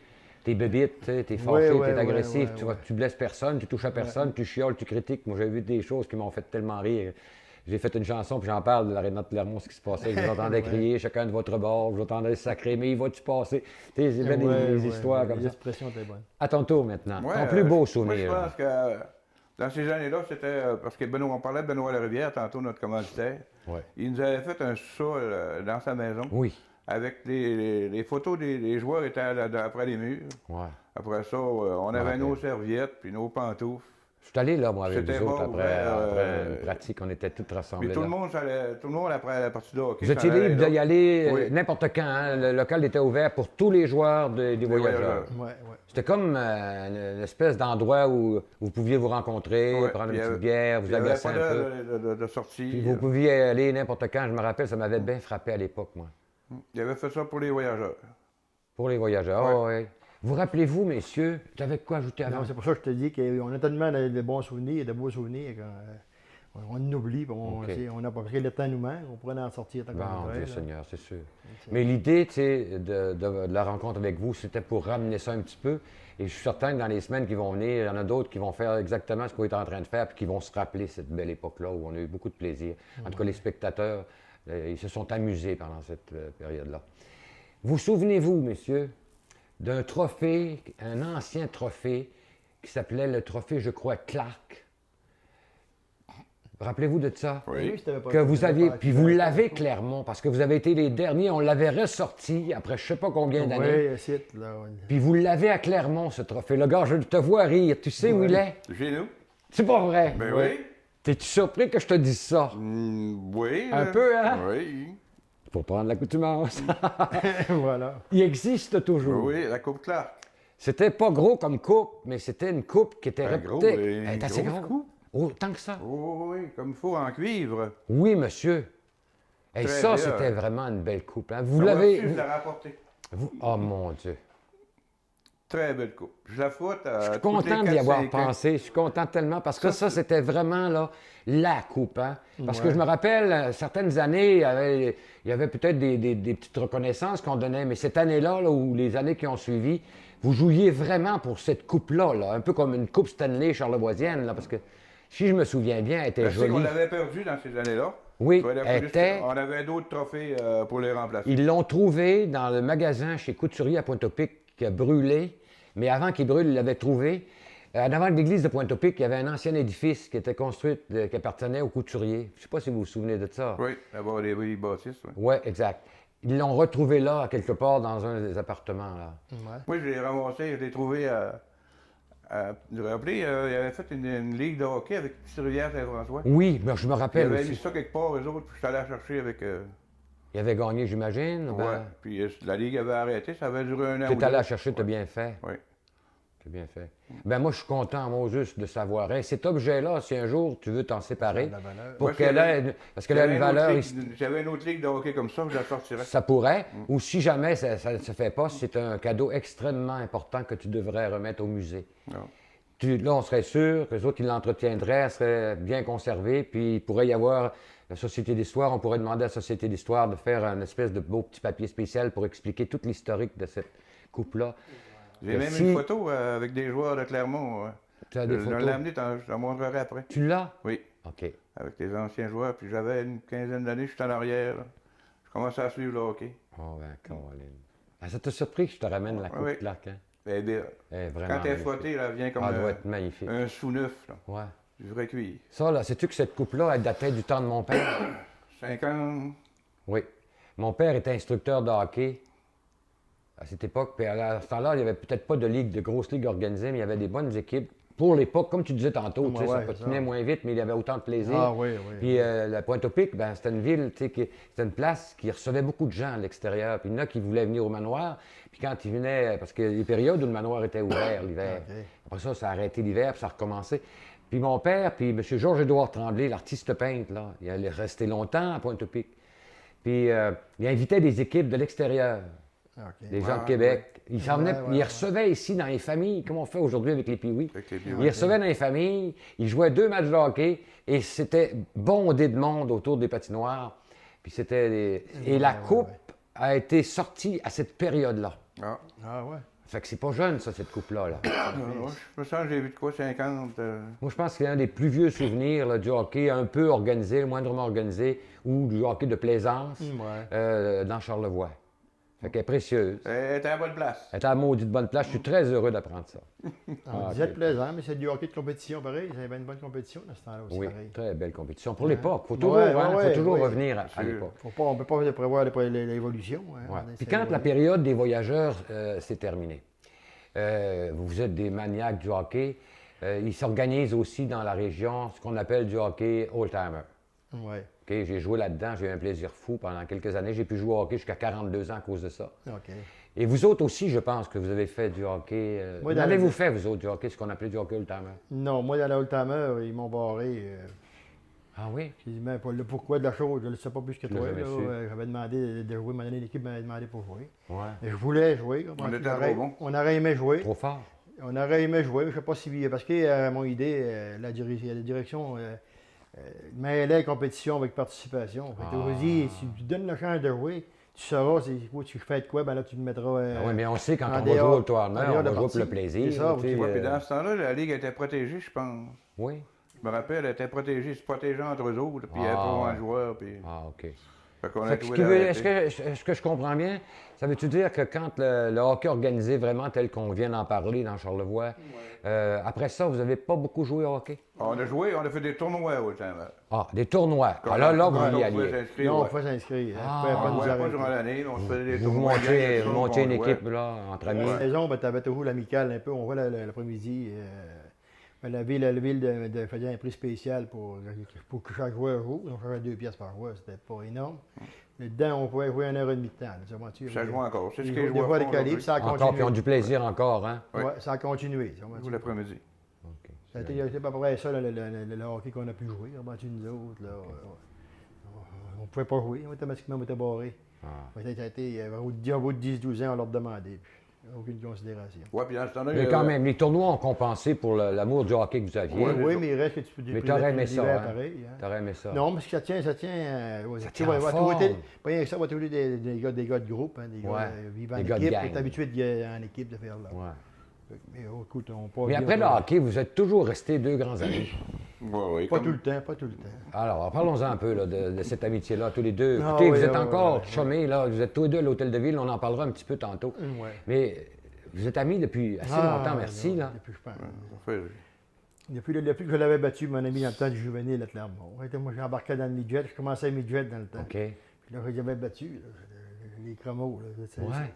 bébites, tu sais, t'es fâché, Ouais, t'es agressif, ouais. tu blesses personne, tu touches à personne, tu chioles, tu critiques. Moi, j'ai vu des choses qui m'ont fait tellement rire. J'ai fait une chanson, puis j'en parle de l'aréna de Clermont, ce qui se passait. Je vous entendais crier, chacun de votre bord, je vous entendais sacrer, mais il va-tu passer? Tu sais, il y avait des histoires comme Les ça. expressions étaient bonnes. À ton tour maintenant. Ouais, Ton plus beau Moi, souvenir. je pense que dans ces années-là, c'était. Parce que on parlait de Benoît Larivière, tantôt, notre commanditaire. Ouais. Il nous avait fait un sol dans sa maison. Oui. Avec les photos des joueurs étaient après les murs. Ouais. Après ça, on avait Ouais. nos serviettes puis nos pantoufles. Je suis allé là, moi, avec C'était vous autres, bon, après ouais, une pratique, on était tous rassemblés. Puis tout là. le monde après la partie de hockey. Vous étiez libre d'y aller Oui. n'importe quand. Hein? Le local était ouvert pour tous les joueurs des voyageurs. voyageurs. Ouais. C'était comme une espèce d'endroit où vous pouviez vous rencontrer, Ouais, prendre puis une il y petite bière, vous Il n'y avait agacer pas un peu. de sortie. Puis vous pouviez aller n'importe quand. Je me rappelle, ça m'avait bien frappé à l'époque, moi. Il avait fait ça pour les voyageurs. Pour les voyageurs, Ouais. ah ouais. Vous rappelez-vous, messieurs, j'avais quoi ajouter avant? Non, c'est pour ça que je te dis qu'on a tellement de bons souvenirs, de beaux souvenirs qu'on en oublie, puis OK. on a pas parce que le temps nous manque, on pourrait en sortir tant qu'on Bon, voudrait, Dieu là. Seigneur, c'est sûr. C'est- Mais l'idée, tu sais, de la rencontre avec vous, c'était pour ramener ça un petit peu. Et je suis certain que dans les semaines qui vont venir, il y en a d'autres qui vont faire exactement ce qu'on est en train de faire, puis qui vont se rappeler cette belle époque-là où on a eu beaucoup de plaisir. En tout cas, les spectateurs, ils se sont amusés pendant cette période-là. Vous souvenez-vous, messieurs, d'un trophée, un ancien trophée qui s'appelait le trophée, je crois, Clark. Rappelez-vous de ça? Oui. si t'avais pas- Que vous t'avais aviez, pas- puis vous l'avez Clermont, parce que vous avez été les derniers, on l'avait ressorti après je sais pas combien d'années. Oui, c'est là. Puis vous l'avez à Clermont, ce trophée. Le gars, je te vois rire. Tu sais où il est? Chez nous? C'est pas vrai. Ben Ouais. oui. T'es-tu surpris que je te dise ça? Oui. Un peu, hein? Oui. Pour prendre l'accoutumance. Voilà. Il existe toujours. Oui, la Coupe Clark. C'était pas gros comme coupe, mais c'était une coupe qui était Ben, gros, réputée. oui, Elle est assez grosse grosse. coupe. Oh, tant que ça. Oh, oui, comme il faut en cuivre. Oui, monsieur. Et Très ça, bien. c'était vraiment une belle coupe. Hein. Vous Ça m'a l'avez. reçu, je l'ai rapporté. Oh mon Dieu. Très belle coupe. Je la frotte à Je suis content d'y avoir pensé. Je suis content tellement parce que ça, c'était vraiment là, la coupe. Hein? Parce que Ouais. je me rappelle, certaines années, il y avait peut-être des petites reconnaissances qu'on donnait, mais cette année-là, là, ou les années qui ont suivi, vous jouiez vraiment pour cette coupe-là, là, un peu comme une coupe Stanley charlevoisienne, là, parce que si je me souviens bien, elle était Je sais qu'on jolie. l'avait perdu dans ces années-là. Oui, Il a elle fallu- était- On avait d'autres trophées pour les remplacer. Ils l'ont trouvé dans le magasin chez Couturier à Pointe-au-Pic qui a brûlé, mais avant qu'il brûle, ils l'avaient trouvé. En avant de l'église de Pointe-au-Pic, il y avait un ancien édifice qui était construit, qui appartenait aux couturiers. Je ne sais pas si vous vous souvenez de ça. Oui, d'abord les bâtisses. Oui. Oui, exact. Ils l'ont retrouvé là, quelque part, dans un des appartements. Là. Ouais. Moi, je l'ai ramassé, je l'ai trouvé vous vous rappelez, il avait fait une ligue de hockey avec Petite-Rivière-Saint-François. Oui, mais je me Il rappelle avait mis aussi. ça quelque part, eux autres, puis je suis allé la chercher avec. Il avait gagné, j'imagine. Ouais. Ben, Puis la ligue avait arrêté, ça avait duré un an. tu ou es allé deux. la chercher, tu as bien fait. Oui. Tu as bien fait. Ben moi, je suis content, moi, juste de savoir. Hey, cet objet-là, si un jour tu veux t'en séparer, Ça a de la valeur. pour Ouais, qu'elle ait... Parce qu'elle a une valeur... J'avais une autre ligue de hockey comme ça, je la sortirais. Ça pourrait, ou si jamais ça ne se fait pas, c'est un cadeau extrêmement important que tu devrais remettre au musée. Non. Là, on serait sûr que les autres, ils l'entretiendraient, elle serait bien conservée, puis il pourrait y avoir la Société d'histoire, on pourrait demander à la Société d'histoire de faire un espèce de beau petit papier spécial pour expliquer toute l'historique de cette coupe-là. J'ai Que même si- une photo avec des joueurs de Clermont. Tu as des Je photos? l'ai amené, je la montrerai après. Tu l'as? Oui, OK. avec les anciens joueurs. Puis j'avais une quinzaine d'années, j'étais en arrière. Là. Je commençais à suivre le hockey. Oh, ben, Caroline. Ah, ça t'a surpris que je te ramène la coupe Oui. Clark, hein? Elle est belle. Elle est vraiment Quand elle est magnifique. frottée, elle vient comme Ah, elle doit être magnifique. un sous-neuf, là, Ouais. du vrai cuir. Ça, là, sais-tu que cette coupe-là, elle datait du temps de mon père? 50. Oui. Mon père était instructeur de hockey à cette époque. Puis à ce temps-là, il n'y avait peut-être pas de ligue, de grosses ligues organisées, mais il y avait des bonnes équipes. Pour l'époque, comme tu disais tantôt, tu sais, ça ouais, patinait ça. moins vite, mais il y avait autant de plaisir. Ah oui, oui. Puis la Pointe-au-Pic, ben, c'était une ville, tu sais, c'était une place qui recevait beaucoup de gens à l'extérieur. Puis il y en a qui voulaient venir au manoir. Puis quand ils venaient, parce qu'il y a des périodes où le manoir était ouvert l'hiver. OK. Après ça a arrêté l'hiver, puis ça a recommencé. Puis mon père, puis M. Georges-Édouard Tremblay, l'artiste peintre, là, il allait rester longtemps à Pointe-au-Pic. Puis il invitait des équipes de l'extérieur, OK. des gens de Ouais, Québec. Il s'en venait, Ouais, il ouais. recevait ici dans les familles, comme on fait aujourd'hui avec les Pee-Wee. Avec les Il recevait dans les familles, il jouait 2 matchs de hockey et c'était bondé de monde autour des patinoires. Puis c'était Et la coupe a été sortie à cette période-là. Ah. Ah ouais. Fait que c'est pas jeune, ça, cette coupe-là. Là. Non, je me sens que j'ai vu de quoi, 50. Moi, je pense que c'est un des plus vieux souvenirs là, du hockey un peu organisé, moindrement organisé, ou du hockey de plaisance Ouais. dans Charlevoix. Fait qu'elle est précieuse. Elle était à bonne place. Elle est à la maudite bonne place. Je suis très heureux d'apprendre ça. On disait plaisant, mais c'est du hockey de compétition pareil. Ils avaient une bonne compétition dans ce temps-là aussi. Oui, Pareil. très belle compétition. Pour l'époque, il faut Ouais, toujours, ouais, hein, faut ouais, toujours ouais. revenir à Sûr. l'époque. On ne peut pas prévoir l'évolution. Hein, Ouais. on Puis essaie quand de- la période des voyageurs s'est terminée, vous êtes des maniaques du hockey, ils s'organisent aussi dans la région ce qu'on appelle du hockey old-timer. Ouais. OK, j'ai joué là-dedans, j'ai eu un plaisir fou pendant quelques années. J'ai pu jouer au hockey jusqu'à 42 ans à cause de ça. OK. Et vous autres aussi, je pense que vous avez fait du hockey. Moi, dans Avez-vous le- fait, vous autres, du hockey, ce qu'on appelait du hockey old-timer? Non, moi, dans la Oldtimer, ils m'ont barré. Ah oui? J'ai dit, ben, le pourquoi de la chose, je ne le sais pas plus que Je l'ai toi. jamais là. su. J'avais demandé de jouer, m'a donné l'équipe m'avait demandé pour jouer. Ouais. Et je voulais jouer. On était trop bons. On aurait aimé jouer. Trop fort. On aurait aimé jouer, je ne sais pas si. Parce que mon idée, la direction mêlait la compétition avec participation. Fait que aussi, si tu donnes la chance de jouer, tu sauras si tu fais de quoi, ben là, tu te mettras. Ah oui, mais on sait quand en on va jouer dehors- au tournoi, en dehors on de va jouer pour partie. le plaisir. C'est ça, tu sais, Ouais, puis dans ce temps-là, la Ligue était protégée, je pense. Oui? Je me rappelle, elle était protégée, se protégeait entre eux autres, puis il n'y avait Ah, pas ouais. un joueur, puis... Ah, OK. Fait qu'on a Fait que trouvé l'arrêté. est-ce que je comprends bien? Ça veut-tu dire que quand le hockey organisé vraiment tel qu'on vient d'en parler dans Charlevoix, après ça, vous n'avez pas beaucoup joué au hockey? On a joué, on a fait des tournois au temps. Ah, des tournois. Ah, là, vous y alliez. Non, on ouais. pouvait s'inscrire. Ah, On pouvait On pas nous jouait pas arrêter. durant l'année, on se faisait des Vous tournois. montiez une on jouait. équipe là, entre amis. À la maison, ben, tu avais toujours l'amical un peu. On voit l'après-midi. Ben, la ville faisait un prix spécial pour que chaque joueur joue. On faisait 2 pièces par joueur, c'était pas énorme. Dedans, on pouvait jouer 1 heure et demie de temps. Là, tu Ça joue encore. C'est ce Des que je fois vois de calibre, ça a Encore, puis ils continué. ont du plaisir encore, hein? Ouais. Ouais, ça a continué. Joue l'après-midi. OK. Ça a été à peu près ça, le hockey qu'on a pu jouer. Nous autres, là, on ne pouvait pas jouer. Automatiquement, on était barrés. Ah. Ça a été, au bout de 10-12 ans, on leur demandait. Puis, aucune considération. Ouais, puis dans ce temps-là, Mais quand même, les tournois ont compensé pour l'amour du hockey que vous aviez. Ouais, Oui, mais il reste que tu peux Mais t'aurais aimé ça, hein? pareil. Hein. T'aurais aimé ça. Non, parce que ça tient. Ça Tu tient vois, en va forme. trouver pas rien que ça, on va trouver des gars de groupe, hein, des gars Ouais, vivant en des gars de équipe. gang. Tu es habitué de en équipe de faire là. Ouais. Mais écoute, on peut Mais après le hockey, vous êtes toujours restés deux grands amis. ouais, Pas comme- tout le temps, pas tout le temps. Alors, parlons-en un peu là, de cette amitié-là, tous les deux. Ah Écoutez, oui, vous êtes oui, encore oui, chômés, là. Vous êtes tous les deux à l'Hôtel de Ville, on en parlera un petit peu tantôt. Ouais. Mais vous êtes amis depuis assez longtemps, merci, non, là. Depuis, je pense. Ça fait- Depuis que je l'avais battu, mon ami, dans le temps du juvénile à Clermont. Moi, j'embarquais dans le midget, je commençais à midget dans le temps. OK. Puis là, j'avais battu, là, les chronos. Là, tu sais, Ouais.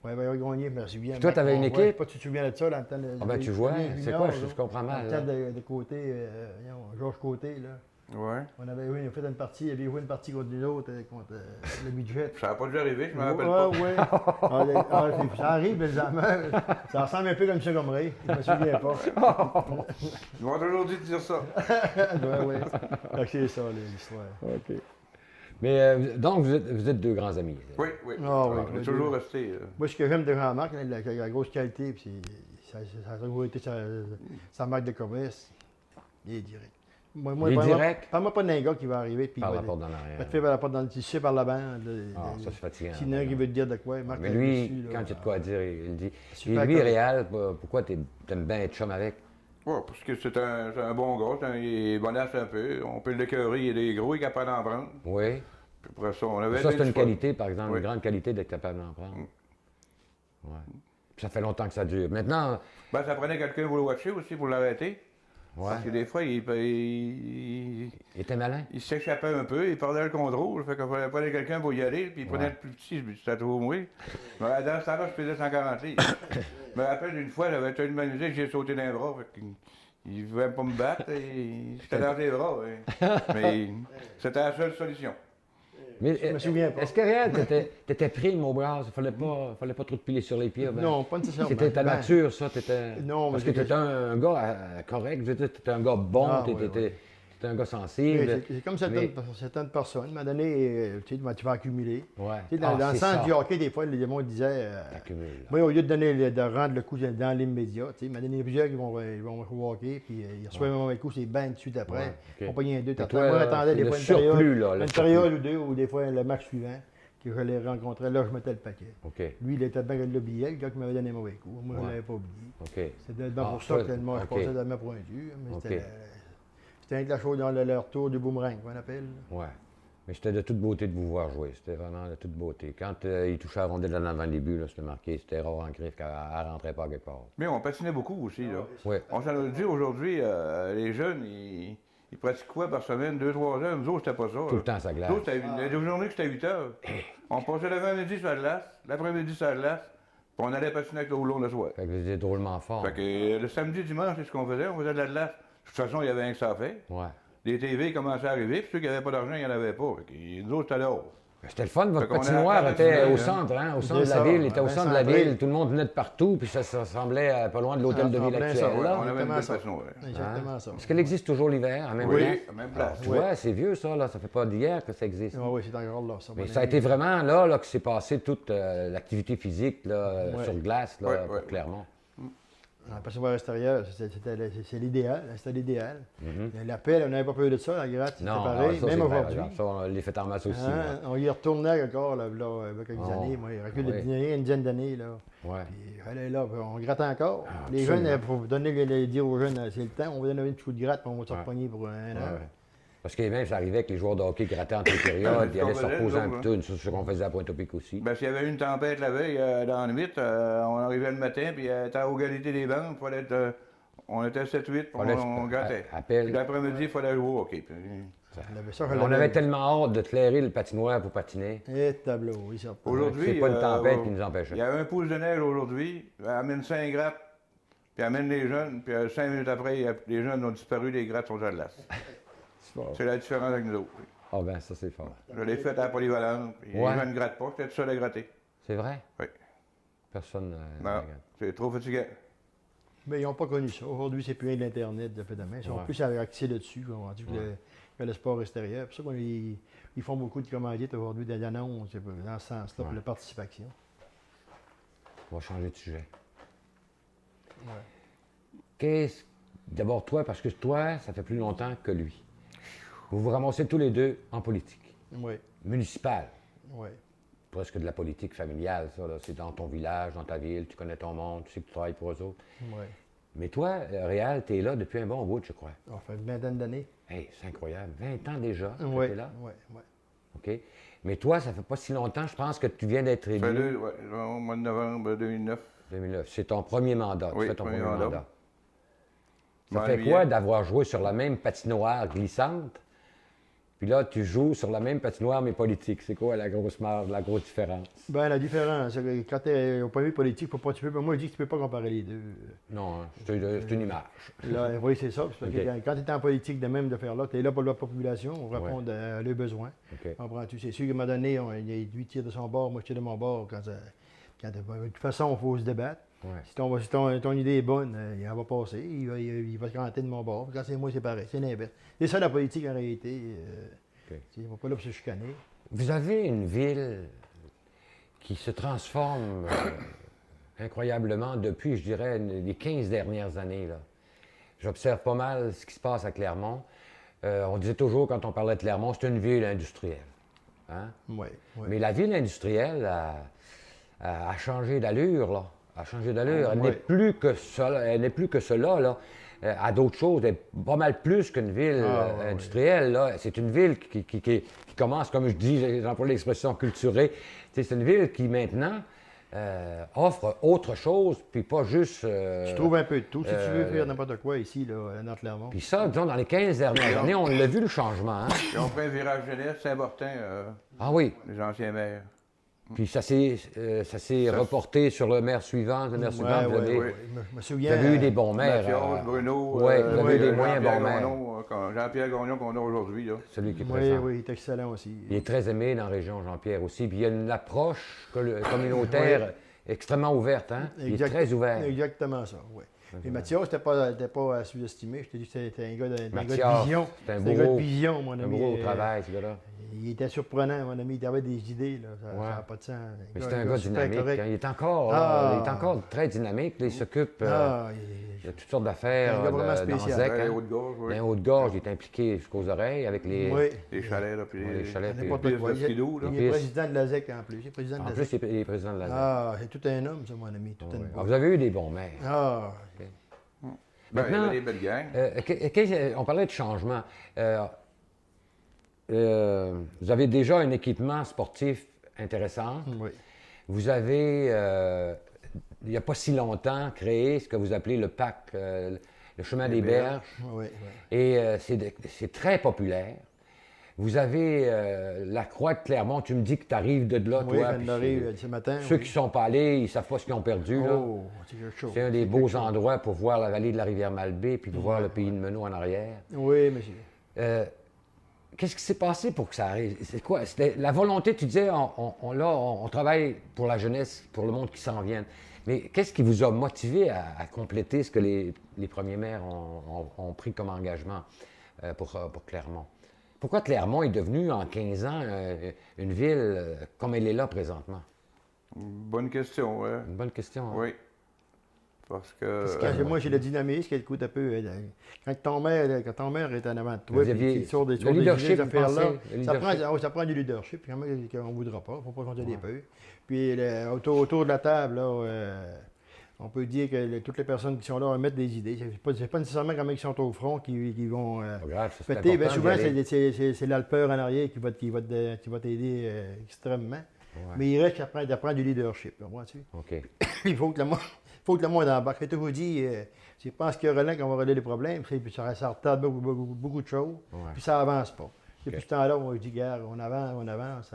Ouais, ben, gagné, merci bien. Puis toi, t'avais une Ouais, équipe? pas, tu te souviens de ça, dans le temps de. Ah ben, tu jouais. C'est quoi? Je comprends mal, Dans le temps de côté, Georges Côté, là. Ouais. On avait fait une partie, il avait joué une partie contre une autre, contre le midget. Ça n'a pas dû arriver, je me rappelle pas. Ouais. Ça arrive, les amants. Ça ressemble un peu comme ça, comme Ray. Je me souviens pas. Ils m'ont toujours dit de dire ça. Ouais. Fait que c'est ça, l'histoire. OK. Mais donc, vous êtes deux grands amis. Oui, oui. Ah, oui, On est les toujours deux. resté. Moi, ce que j'aime de Jean-Marc, la grosse qualité, puis ça a toujours été sa marque de commerce. Il est direct. Moi, Il est parle-moi- direct? Parle-moi pas d'un gars qui va arriver, puis Par il la va porte d'en va arrière. te faire par la porte dans le tissu, par la bande. Ah, ça, c'est fatigant. S'il y en a un qui veut te dire de quoi, Marc Mais là-dessus, lui, là, quand il y a de quoi dire, il dit. Et Super lui, correct. Réal, pourquoi t'aimes bien être chum avec? Ouais, parce que c'est un bon gars, il est bonasse un peu. On peut l'écœurer, il est gros, il est capable d'en prendre. Oui. Puis après ça, on avait Ça, c'est bien une du fun. qualité, par exemple, Oui. une grande qualité d'être capable d'en prendre. Ouais. Puis ça fait longtemps que ça dure. Maintenant, Ben, ça prenait quelqu'un pour le watcher aussi, pour l'arrêter. ouais, Parce que des fois, il il était malin. s'échappait un peu, il perdait le contrôle. Fait qu'on prenait quelqu'un pour y aller, puis il prenait Ouais. le plus petit, c'était trop mouillé. Mais dans ce temps-là, je pesais 140 livres. Je me rappelle une fois, j'avais tellement amusé que j'ai sauté dans les bras. Fait qu'il ne voulait pas me battre, et j'étais dans les bras. Mais c'était la seule solution. Mais Je me souviens pas. est-ce que Réal, t'étais prime au bras? Il fallait pas trop te piler sur les pieds. Ben, Non, pas nécessairement. c'était ta Ben, nature, ça. T'étais... Non, Parce mais que t'étais un gars correct, je veux dire, t'étais un gars bon, Ah, oui, t'étais un gars Oui, sensible. c'est comme Mais- certaines personnes. À un moment donné, tu sais, tu vas accumuler. Ouais. Tu sais, dans Ah, le c'est sens ça. du hockey, des fois, les gens disaient. T'accumules. Moi, au lieu de rendre le coup dans l'immédiat, tu sais, il m'a donné plusieurs qui vont jouer au hockey, puis ils reçoivent un mauvais coup, c'est ben tout de suite après. Ouais, ok. On pognait un deux. Et toi, Moi, j'attendais c'est des le fois surplus, là, le une période ou deux, ou des fois le match suivant, que je les rencontrais, là, je mettais le paquet. OK, Lui, il était bien que le billet, le gars qui m'avait donné un mauvais coup. Moi, je ne Ouais. l'avais pas oublié. OK. C'était Ah, pour ça ça, que moi, je ok. passais de ma pointure. Mais Ok. c'était un de la chose dans le retour du boomerang, qu'on appelle. Ouais. Mais c'était de toute beauté de vous voir jouer. C'était vraiment de toute beauté. Quand il touchait la rondelle en avant des buts, là, c'était marqué, c'était rare en griffe, qu'elle ne rentrait pas quelque part. Mais on patinait beaucoup aussi. Là. Ouais. On s'en a dit aujourd'hui, les jeunes, ils pratiquent quoi par semaine? 2-3 heures? Nous autres, c'était pas ça. Tout le temps, ça glace. Nous autres, il y a des journées que c'était 8 heures. On passait l'avant-midi sur la glace, l'après-midi sur la glace, puis on allait patiner avec le roulon le soir. Fait que vous étiez drôlement fort. Fait que le samedi, dimanche, c'est ce qu'on faisait. On faisait de la glace. De toute façon, il y avait un que ça fait. Ouais. Les TV commençaient à arriver, puis ceux qui n'avaient pas d'argent, il n'y en avait pas. Fait que nous autres, c'était là-haut. C'était le fun, votre Fait qu'on a patinoire la était patinoire, au hein. centre, hein, au centre de C'est la ça, ville, il était au bien centre de la centré. ville, tout le monde venait de partout, puis ça ressemblait à pas loin de l'hôtel de En ville plein actuel, ça, ouais, là. On avait une Exactement belle ça. patinoire. Exactement ça. Est-ce qu'elle existe toujours l'hiver, à même place? Oui, à même place. Tu vois, c'est vieux ça, là, ça fait pas d'hier que ça existe. Oui, oui, c'est encore là. Ça, Mais mon ça a ami. été vraiment là que s'est passé toute l'activité physique là, Ouais. sur glace, là, Ouais, pour ouais. Clermont. La patinoire extérieure, c'est l'idéal. C'était l'idéal. Mhm. La pelle, on n'avait pas peur de ça, la gratte, c'était Non, pareil. ça, Même c'est vrai, aujourd'hui. par exemple. Ça, on les fait en masse aussi. Hein, on y retournait encore, là, avec quelques Oh. années. Moi, il recule Ah oui. une dizaine d'années, là. Ouais. Puis, allez là, on gratte encore. Les absolument. jeunes, pour donner, dire aux jeunes, c'est le temps, on va donner un petit coup de gratte, puis on va se Ouais. repogner pour un Ouais, an. ouais. Parce que même, ça arrivait que les joueurs de hockey grattaient entre les périodes, ils allaient se qu'on faisait, reposer un nous autres, peu, c'est ce qu'on faisait à Pointe-au-Pic aussi. Ben, s'il y avait eu une tempête la veille dans le 8, on arrivait le matin, puis était à égalité des bandes, on était 7-8, puis Fallait on grattait. appel. Puis l'après-midi, il fallait jouer au hockey. Puis, On avait ça, On avait tellement hâte de clairer le patinoire pour patiner. Et tableau, oui, ça. aujourd'hui, C'est pas une tempête qui nous empêchait. il y avait un pouce de neige aujourd'hui, amène 5 grattes, puis amène les jeunes, puis 5 minutes après, les jeunes ont disparu, les grattes sont à glace. C'est la différence avec nous autres. Ah ben, ça, c'est fort. Je l'ai fait à la polyvalente, puis Ouais. les jeunes ne grattent pas, j'étais tout seul à gratter. C'est vrai? Oui. Personne Non, c'est trop fatigué. Mais ils n'ont pas connu ça. Aujourd'hui, c'est plus rien de l'Internet de fait de main. Ils sont Ouais. plus axés là-dessus, on dit, que le sport extérieur. C'est pour ça qu'ils font beaucoup de commandites aujourd'hui, des annonces, dans ce sens-là, pour Ouais. la participation. On va changer de sujet. Ouais. D'abord, toi, parce que toi, ça fait plus longtemps que lui. Vous vous ramassez tous les deux en politique. Oui, Municipale. oui. Presque de la politique familiale, ça. Là. C'est dans ton village, dans ta ville, tu connais ton monde, tu sais que tu travailles pour eux autres. Oui. Mais toi, Réal, tu es là depuis un bon bout, je crois. Ça fait une vingtaine d'années. Hey, c'est incroyable. 20 ans déjà que Oui, tu es là. oui, oui. OK? Mais toi, ça fait pas si longtemps, je pense que tu viens d'être Ça fait élu. au mois de novembre 2009. 2009. C'est ton premier mandat. Oui, tu fais ton premier premier mandat. mandat. Ça Bon, fait bien. quoi d'avoir joué sur la même patinoire glissante, puis là, tu joues sur la même patinoire, mais politique? C'est quoi la grosse différence? Ben, la différence, c'est que quand tu es au point de vue politique, moi, je dis que tu ne peux pas comparer les deux. Non, hein, c'est une image. Là, oui, c'est ça. Parce que OK. quand tu es en politique de même de faire là, tu es là pour la population, on répond à leurs besoins. OK. Comprends-tu? C'est sûr qu'à un moment donné, lui tire de son bord, moi je tire de mon bord. De toute façon, il faut se débattre. Ouais. Si ton idée est bonne, il va passer, il va se canter de mon bord. Quand c'est moi, c'est pareil, c'est l'inverse. C'est ça la politique en réalité. OK. On ne va pas là pour se chicaner. Vous avez une ville qui se transforme incroyablement depuis, je dirais, les 15 dernières années. Là. J'observe pas mal ce qui se passe à Clermont. On disait toujours, quand on parlait de Clermont, c'est une ville industrielle. Hein? Oui, oui. Mais la ville industrielle a changé d'allure, là. A changé d'allure. Elle Ouais. n'est plus que ça, elle n'est plus que cela, là. À d'autres choses. Elle est pas mal plus qu'une ville ouais. industrielle, là. C'est une ville qui commence, comme je dis, j'emploie l'expression culturée. Tu sais, c'est une ville qui, maintenant, offre autre chose, puis pas juste... Tu trouves un peu de tout. Si tu veux faire n'importe quoi ici, là, dans Clermont. Puis ça, disons, dans les 15 dernières années, on l'a vu, le changement. Hein? Ils ont pris un virage jeunesse, Saint-Martin, Ah oui. les anciens maires. Puis ça s'est reporté sur le maire suivant. Le maire suivant, vous avez... ouais. Je me Vous souviens. avez eu des bons maires. Mathias, Bruno, ouais, vous avez eu des moyens Jean-Pierre bons maires. Gagnon, Jean-Pierre Gagnon qu'on a aujourd'hui. Là. Celui qui est Oui, présent. oui, il est excellent aussi. Il est très aimé dans la région, Jean-Pierre aussi. Puis il y a une approche communautaire extrêmement ouverte. Hein? Il est très ouvert. Exactement ça, oui. Et Mathias, c'était pas à sous-estimer. Je te dis que c'était un gars de Mathias, vision. c'est un C'était un gars de beau- vision, mon Un ami. gros travail, ce gars-là. Il était surprenant, mon ami. Il avait des idées, là. Ça Ouais. n'a pas de sens. Mais c'est un gars super dynamique. correct. Hein. Il est encore, Ah. il est encore très dynamique. Là, il s'occupe Ah, de toutes sortes d'affaires. Un gars vraiment Dans spécial. Zec, Ouais, hein. Haute-Gorge, oui. Dans les Haute-Gorge, il est impliqué jusqu'aux oreilles avec les... oui. Les chalets, là, puis les chalets. puis- N'importe pistes quoi. de skidoo, là. Il est président de la ZEC en plus. Il est président de En la plus, ZEC. il est président de la ZEC. Ah, c'est tout un homme, ça, mon ami. Tout un Ouais. beau. Vous avez eu des bons maires. Ah, Ben, il y Maintenant- avait des belles gangs. On parlait de changement. Vous avez déjà un équipement sportif intéressant. oui. Vous avez, il n'y a pas si longtemps, créé ce que vous appelez le PAC, le chemin des Berges. Oui, oui. Et c'est très populaire. Vous avez la Croix de Clermont. Tu me dis que tu arrives de là, Oui, toi. j'en puis arrive ce matin. ceux oui. qui ne sont pas allés, ils ne savent pas ce qu'ils ont perdu. Là. Oh, c'est quelque chose. C'est un des quelque beaux chose. endroits pour voir la vallée de la rivière Malbaie puis pour voir le pays de Meneaux en arrière. Oui, monsieur. qu'est-ce qui s'est passé pour que ça arrive? C'est quoi? C'était la volonté, tu disais, on travaille pour la jeunesse, pour le monde qui s'en vient. Mais qu'est-ce qui vous a motivé à compléter ce que les premiers maires ont pris comme engagement pour Clermont? Pourquoi Clermont est devenu, en 15 ans, une ville comme elle est là présentement? Bonne question, ouais. Une bonne question. Hein? Oui. Parce que. Moi, j'ai le dynamisme qui écoute un peu. Quand ton maire est en avant de toi, Vous aviez puis tu sors des le leadership, des affaires-là, vous ça pensez? ça prend du leadership, puis quand même, on ne voudra pas, il ne faut pas compter des peu. Puis autour de la table, là, on peut dire que toutes les personnes qui sont là mettent des idées. C'est pas nécessairement quand même qui sont au front qui vont Pas grave, ça, c'est péter. Bien important souvent, d'y aller. c'est l'alpeur en arrière qui va t'aider extrêmement. Ouais. Mais il reste qu'à prendre du leadership, vois-tu? OK. Il faut que le monde embarque. Je vous dis, je pense qu'il y a Roland qu'on va régler les problèmes, puis ça retarde beaucoup de choses, Ouais. puis ça avance pas. Depuis ce temps-là, on dit, gars, on avance.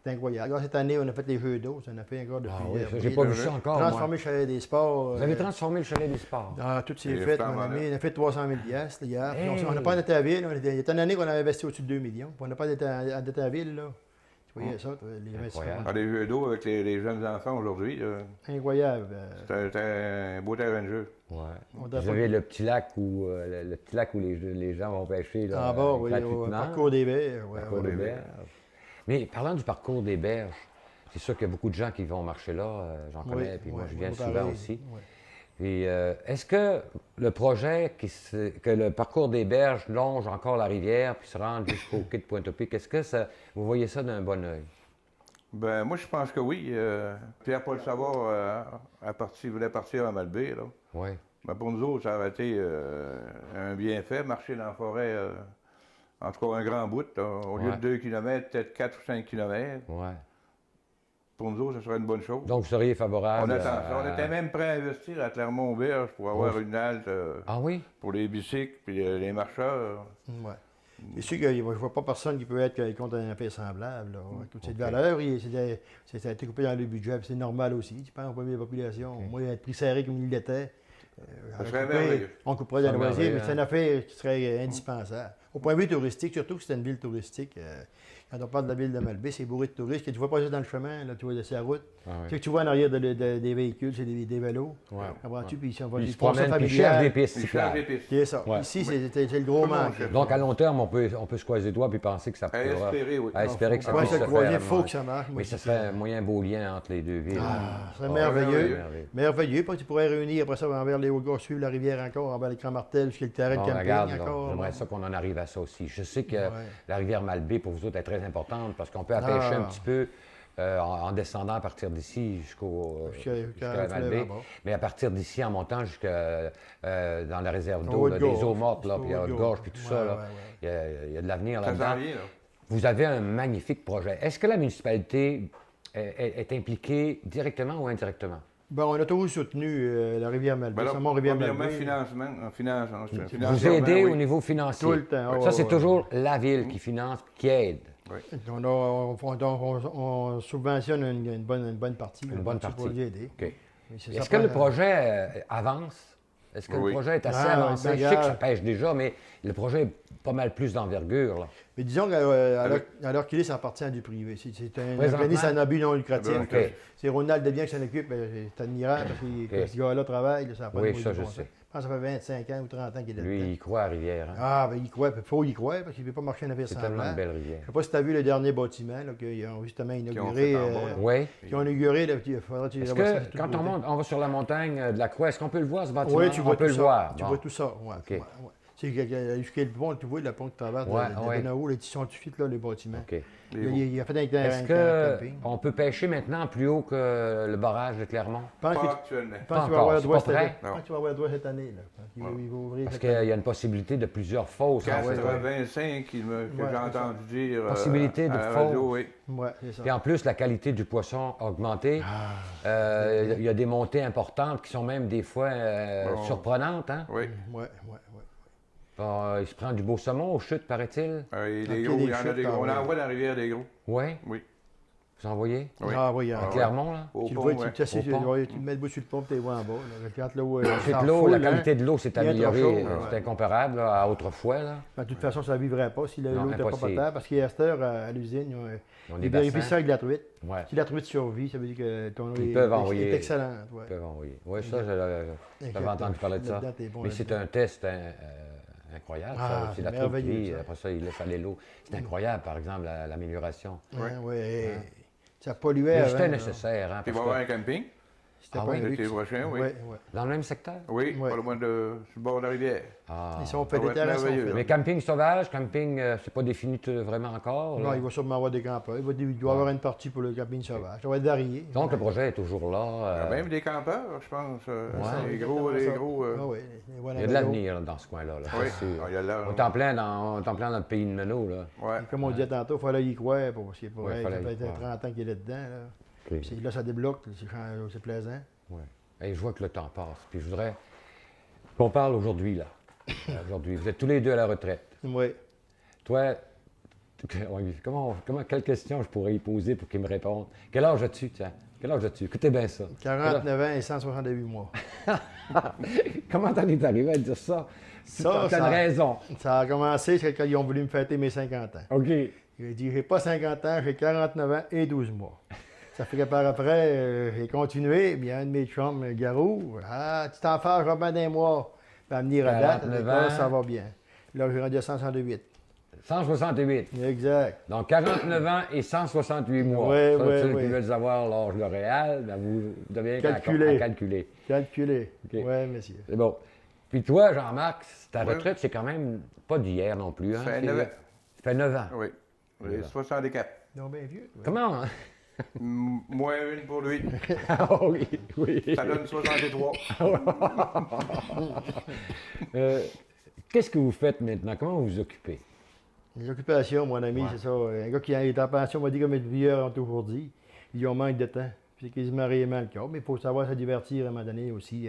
C'est incroyable. Alors, cette année, on a fait les Jeux d'eau, on a fait encore depuis. Ah oui, ça, j'ai pas vu ça encore, moi. Transformé le chalet des sports. Vous avez transformé le chalet des sports. Tout s'est Et fait, flammes mon en ami. On a fait 300 000 piastres, hier. Hey! On n'a pas endetté la ville. Il y a une année qu'on avait investi au-dessus de 2 millions. Puis on n'a pas endetté la ville, là. Tu voyais ça, toi, les investissements. Les jeux d'eau avec les jeunes enfants aujourd'hui, Incroyable. c'était un beau terrain de jeu. Ouais. On Vous avez le petit lac où, le petit lac où les gens vont pêcher là, En bas, oui, au gratuitement. parcours des baies. Parcours des berges. Mais parlant du parcours des berges, c'est sûr qu'il y a beaucoup de gens qui vont marcher là. J'en connais, puis moi je viens souvent aussi. Ouais. Puis est-ce que le projet, que le parcours des berges longe encore la rivière puis se rende jusqu'au quai de Pointe-au-Pic, est-ce que vous voyez ça d'un bon œil? Ben, moi, je pense que oui. Pierre-Paul Savard voulait partir à Malbaie, là. Oui. Mais pour nous autres, ça aurait été un bienfait, marcher dans la forêt, en tout cas un grand bout, là, au lieu de 2 km, peut-être 4 ou 5 km. Ouais. Pour nous autres, ce serait une bonne chose. Donc vous seriez favorable On était même prêt à investir à Clermont-Auberge pour avoir une halte Ah oui? pour les bicycles puis les marcheurs. Ouais. C'est sûr que je ne vois pas personne qui peut être contre un affaire semblable. Là. Toute cette valeur, ça a été coupé dans le budget, puis c'est normal aussi. Tu penses au premier de la population. Moi, être pris serré comme il l'était, Ça serait merveilleux. on couperait dans le loisir, mais hein. c'est une affaire qui serait indispensable. Au point de vue touristique, surtout que c'est une ville touristique. Quand on parle de la ville de Malbaie, c'est bourré de touristes que tu vois passer dans le chemin, là, tu vois sur la route. Ah oui. Tu sais que tu vois en arrière des véhicules, c'est des vélos. Ouais. Comprends-tu? Puis ils Puis ils se promènent, puis ils cherchent des pistes Ils cherchent des cyclables. pistes. C'est ça. Ouais. Ici, c'est le gros manque. cherche. Donc à long terme, on peut se croiser les doigts puis penser que ça À pourra... espérer, oui. À espérer que ça Ouais, puisse ça, se le croisier, faire. il faut que ça marche. Moi, Mais je ça dis serait un moyen beau lien entre les deux villes. Ah, c'est Ah, merveilleux. merveilleux. Merveilleux, parce que tu pourrais réunir après ça envers les Hautes-Gorges, suivre la rivière encore, envers les Grands-Martel, jusqu'à le terrain de Bon, camping regarde, là, encore. j'aimerais ça qu'on en arrive à ça aussi. Je sais que Ouais. la rivière Malbaie, pour vous autres, est très importante parce qu'on peut pêcher un petit peu en descendant à partir d'ici jusqu'à la Malbaie. Mais à partir d'ici, en montant jusqu'à dans la réserve d'eau, là, des eaux mortes, là, puis à Haute-Gorge, puis tout ça, là, il y a de l'avenir Ça s'en là-dedans. vient, là. Vous avez un magnifique projet. Est-ce que la municipalité est impliquée directement ou indirectement? Bon, on a toujours soutenu la rivière Malbaie, Ben là, c'est mon rivière premièrement, Malbaie. Vous financièrement, aidez oui. au niveau financier. Tout le temps. Ça, c'est ouais. toujours la ville qui finance, qui aide. On subventionne une bonne partie. Une bonne pour partie. les aider. OK. Mais ça Est-ce que prend- le projet avance? Est-ce que le Oui. projet est assez Ah, avancé? ben, Je sais que ça regarde. pêche déjà, mais le projet est pas mal plus d'envergure. Là. Mais disons qu'à l'heure qu'il est, ça appartient à du privé. C'est un Présentement? organisme à but non lucratif. Ah ben, OK. C'est Ronald Desbiens qui s'en occupe. C'est admirable parce que ce gars-là travaille. Là, ça a pas de Oui, maudit ça, je bon sens. sais. Je pense que ça fait 25 ans ou 30 ans qu'il est Lui, là-dedans. il croit à Rivière. Hein? Ah, ben il croit. Il faut y croire parce qu'il ne peut pas marcher une affaire C'est sans tellement une blanc. belle rivière. Je ne sais pas si tu as vu le dernier bâtiment là, qu'ils ont justement inauguré. fait en bas, là. Oui. Qui ont inauguré. Là, il faudra que tu Est-ce revoies ça que sur tout quand le on côté. monte, on va sur la montagne de la Croix, est-ce qu'on peut le voir, ce bâtiment? Oui, tu vois on peut tout le ça. voir. Tu Bon. vois tout ça. Ouais, OK. ouais. C'est jusqu'à le pont, tu vois, le pont de travers Ouais, de ouais. Benao, les sont tout de suite là, les bâtiments. OK. Il a fait un Est-ce camping. qu'on peut pêcher maintenant plus haut que le barrage de Clermont? Je pense Pas que actuellement. je pense que tu vas encore, avoir le c'est droit pas prêt? je pense que tu vas avoir le droit cette année. Là. Je pense qu'il va ouvrir Parce cette qu'il y année. a une possibilité de plusieurs fausses. en fait. 85 que Ouais, j'ai c'est entendu dire Possibilité de à la faux. radio, oui. Ouais, c'est ça. Puis en plus, la qualité du poisson a augmenté. Il y a des montées importantes qui sont même des fois Bon. surprenantes. Hein? Oui. Ouais. Bon, il se prend du beau saumon aux chutes, paraît-il. Et Ok, des gros, des il y en a chutes, des gros. On ouais. en voit dans la rivière des gros. Oui. Oui. Vous envoyez? Oui. Ah oui, Ah, À ouais. Clermont, là? Au tu le pont, vois, ouais. tu t'assieds, Au pont. ouais, tu le mets debout sur le pont, tu es en bas. Là. Quand l'eau Ensuite, s'en l'eau, refoule, la qualité hein, de l'eau s'est il y a trop améliorée. chaud, ouais. C'est incomparable là, à autrefois. Là. De toute façon, ça ne vivrait pas si Non, l'eau n'était pas impossible. potable. Parce qu'à cette heure, à l'usine, Ils ont ils des vérifient bassins. ça avec la truite. Ouais, Si la truite survit, ça veut dire que ton eau Ils est, peuvent est envoyer. excellente. Ouais. ils peuvent envoyer. Oui, ça, j'avais Exact. entendu parler de ça. Là-dedans, t'es bon Mais c'est là-dedans. un test incroyable. Ah, ça. C'est c'est la truite qui merveilleux, vit, ça. après ça, il laisse aller l'eau. C'est incroyable, par exemple, l'amélioration. Ouais. Ça polluait Mais avant. c'était là. nécessaire. Hein, Puis il parce va y avoir que un camping C'était Ah pas oui? un luxe. l'été prochain, oui. Ouais. dans le même secteur? Oui, Ouais. pas loin de, sur le bord de la rivière. Ah. Ils sont Ça faits va des être terrasses. sont merveilleux. faits. Mais camping sauvage, camping, c'est pas défini vraiment encore. Non, là. il va sûrement avoir des campeurs. Il doit y avoir une partie pour le camping sauvage. Ça va être varié. Donc, le projet est toujours là. Il y a même des campeurs, je pense. Ouais. Les gros. Ah oui, il y a de l'avenir là, dans ce coin-là. Là, Oui, c'est sûr. il y a là. On est en plein dans le pays de Menot. Là. Ouais. Comme on disait tantôt, il fallait y croire. Parce que pour Ouais, elle, ça fallait y fait croire. 30 ans qu'il est dedans. Là. OK. Puis là, ça débloque. C'est plaisant. Ouais. Et je vois que le temps passe. Puis je voudrais qu'on parle aujourd'hui, là. Aujourd'hui. Vous êtes tous les deux à la retraite. Oui. Toi, quelle question je pourrais y poser pour qu'il me réponde? Quel âge as-tu, tiens? Quel âge as-tu? Écoutez bien ça. 49 ans et 168 mois. Comment t'en es arrivé à dire ça? Ça, T'as une raison. Ça a commencé c'est quand ils ont voulu me fêter mes 50 ans. OK. J'ai dit, j'ai pas 50 ans, j'ai 49 ans et 12 mois. Ça fait que par après, j'ai continué. Puis un de mes chums, Garou, ah, tu t'en fais, Robin d'un mois. Puis à venir à date, 49 là, ans. ça va bien. Là, j'ai rendu à 168. 168. Exact. Donc, 49 ans et 168 mois. Oui, Ça, oui, ceux oui. qui veulent savoir l'âge réel, ben vous devez Calculer. à calculer. Calculé. OK. Oui, monsieur. C'est bon. Puis toi, Jean-Marc, ta Oui. retraite, c'est quand même pas d'hier non plus. Hein? Ça fait C'est- 9 ans. Ça fait 9 ans. Oui. J'ai 64. Donc, bien vieux. Ouais. Comment? Hein? Moins une pour lui. Ah oui, oui. Ça donne 63. Qu'est-ce que vous faites maintenant? Comment vous vous occupez? Les occupations, mon ami, Ouais. c'est ça. Un gars qui est en pension m'a dit, comme les vieux ont toujours dit, ils ont manque de temps. C'est quasiment réellement le cas. Mais il faut savoir se divertir à un moment donné aussi.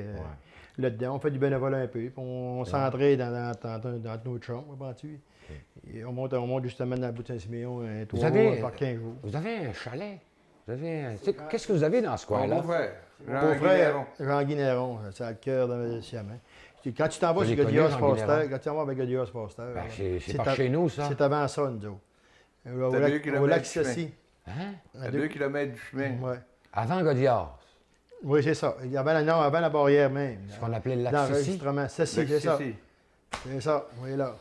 Là-dedans, on fait du bénévolat un peu. Puis on s'entraide dans nos chambres, comprends-tu? Et on monte justement dans le bout de Saint-Siméon 3 avez- mois par 15 jours. Vous avez un chalet? Qu'est-ce que vous avez dans ce Mon coin-là? beau-frère, Mon Jean frère, Guinéron. Jean-Guy Néron, c'est le cœur de Siamen. Quand tu t'en vas Je chez l'ai connu, Godios Jean Foster, Guinéron. quand tu t'en vas avec Godios Foster, Ben, là, c'est par chez nous, ça. c'est avant ça, nous autres. Au T'as 2 lac kilomètres du Ceci. Hein? À 2 km du chemin. Ouais. Avant Godiard. Oui, c'est ça. Avant la barrière même. Ce qu'on appelait le lac Ceci. L'enregistrement. Ceci, c'est ça. Ici. C'est ça. Oui, là.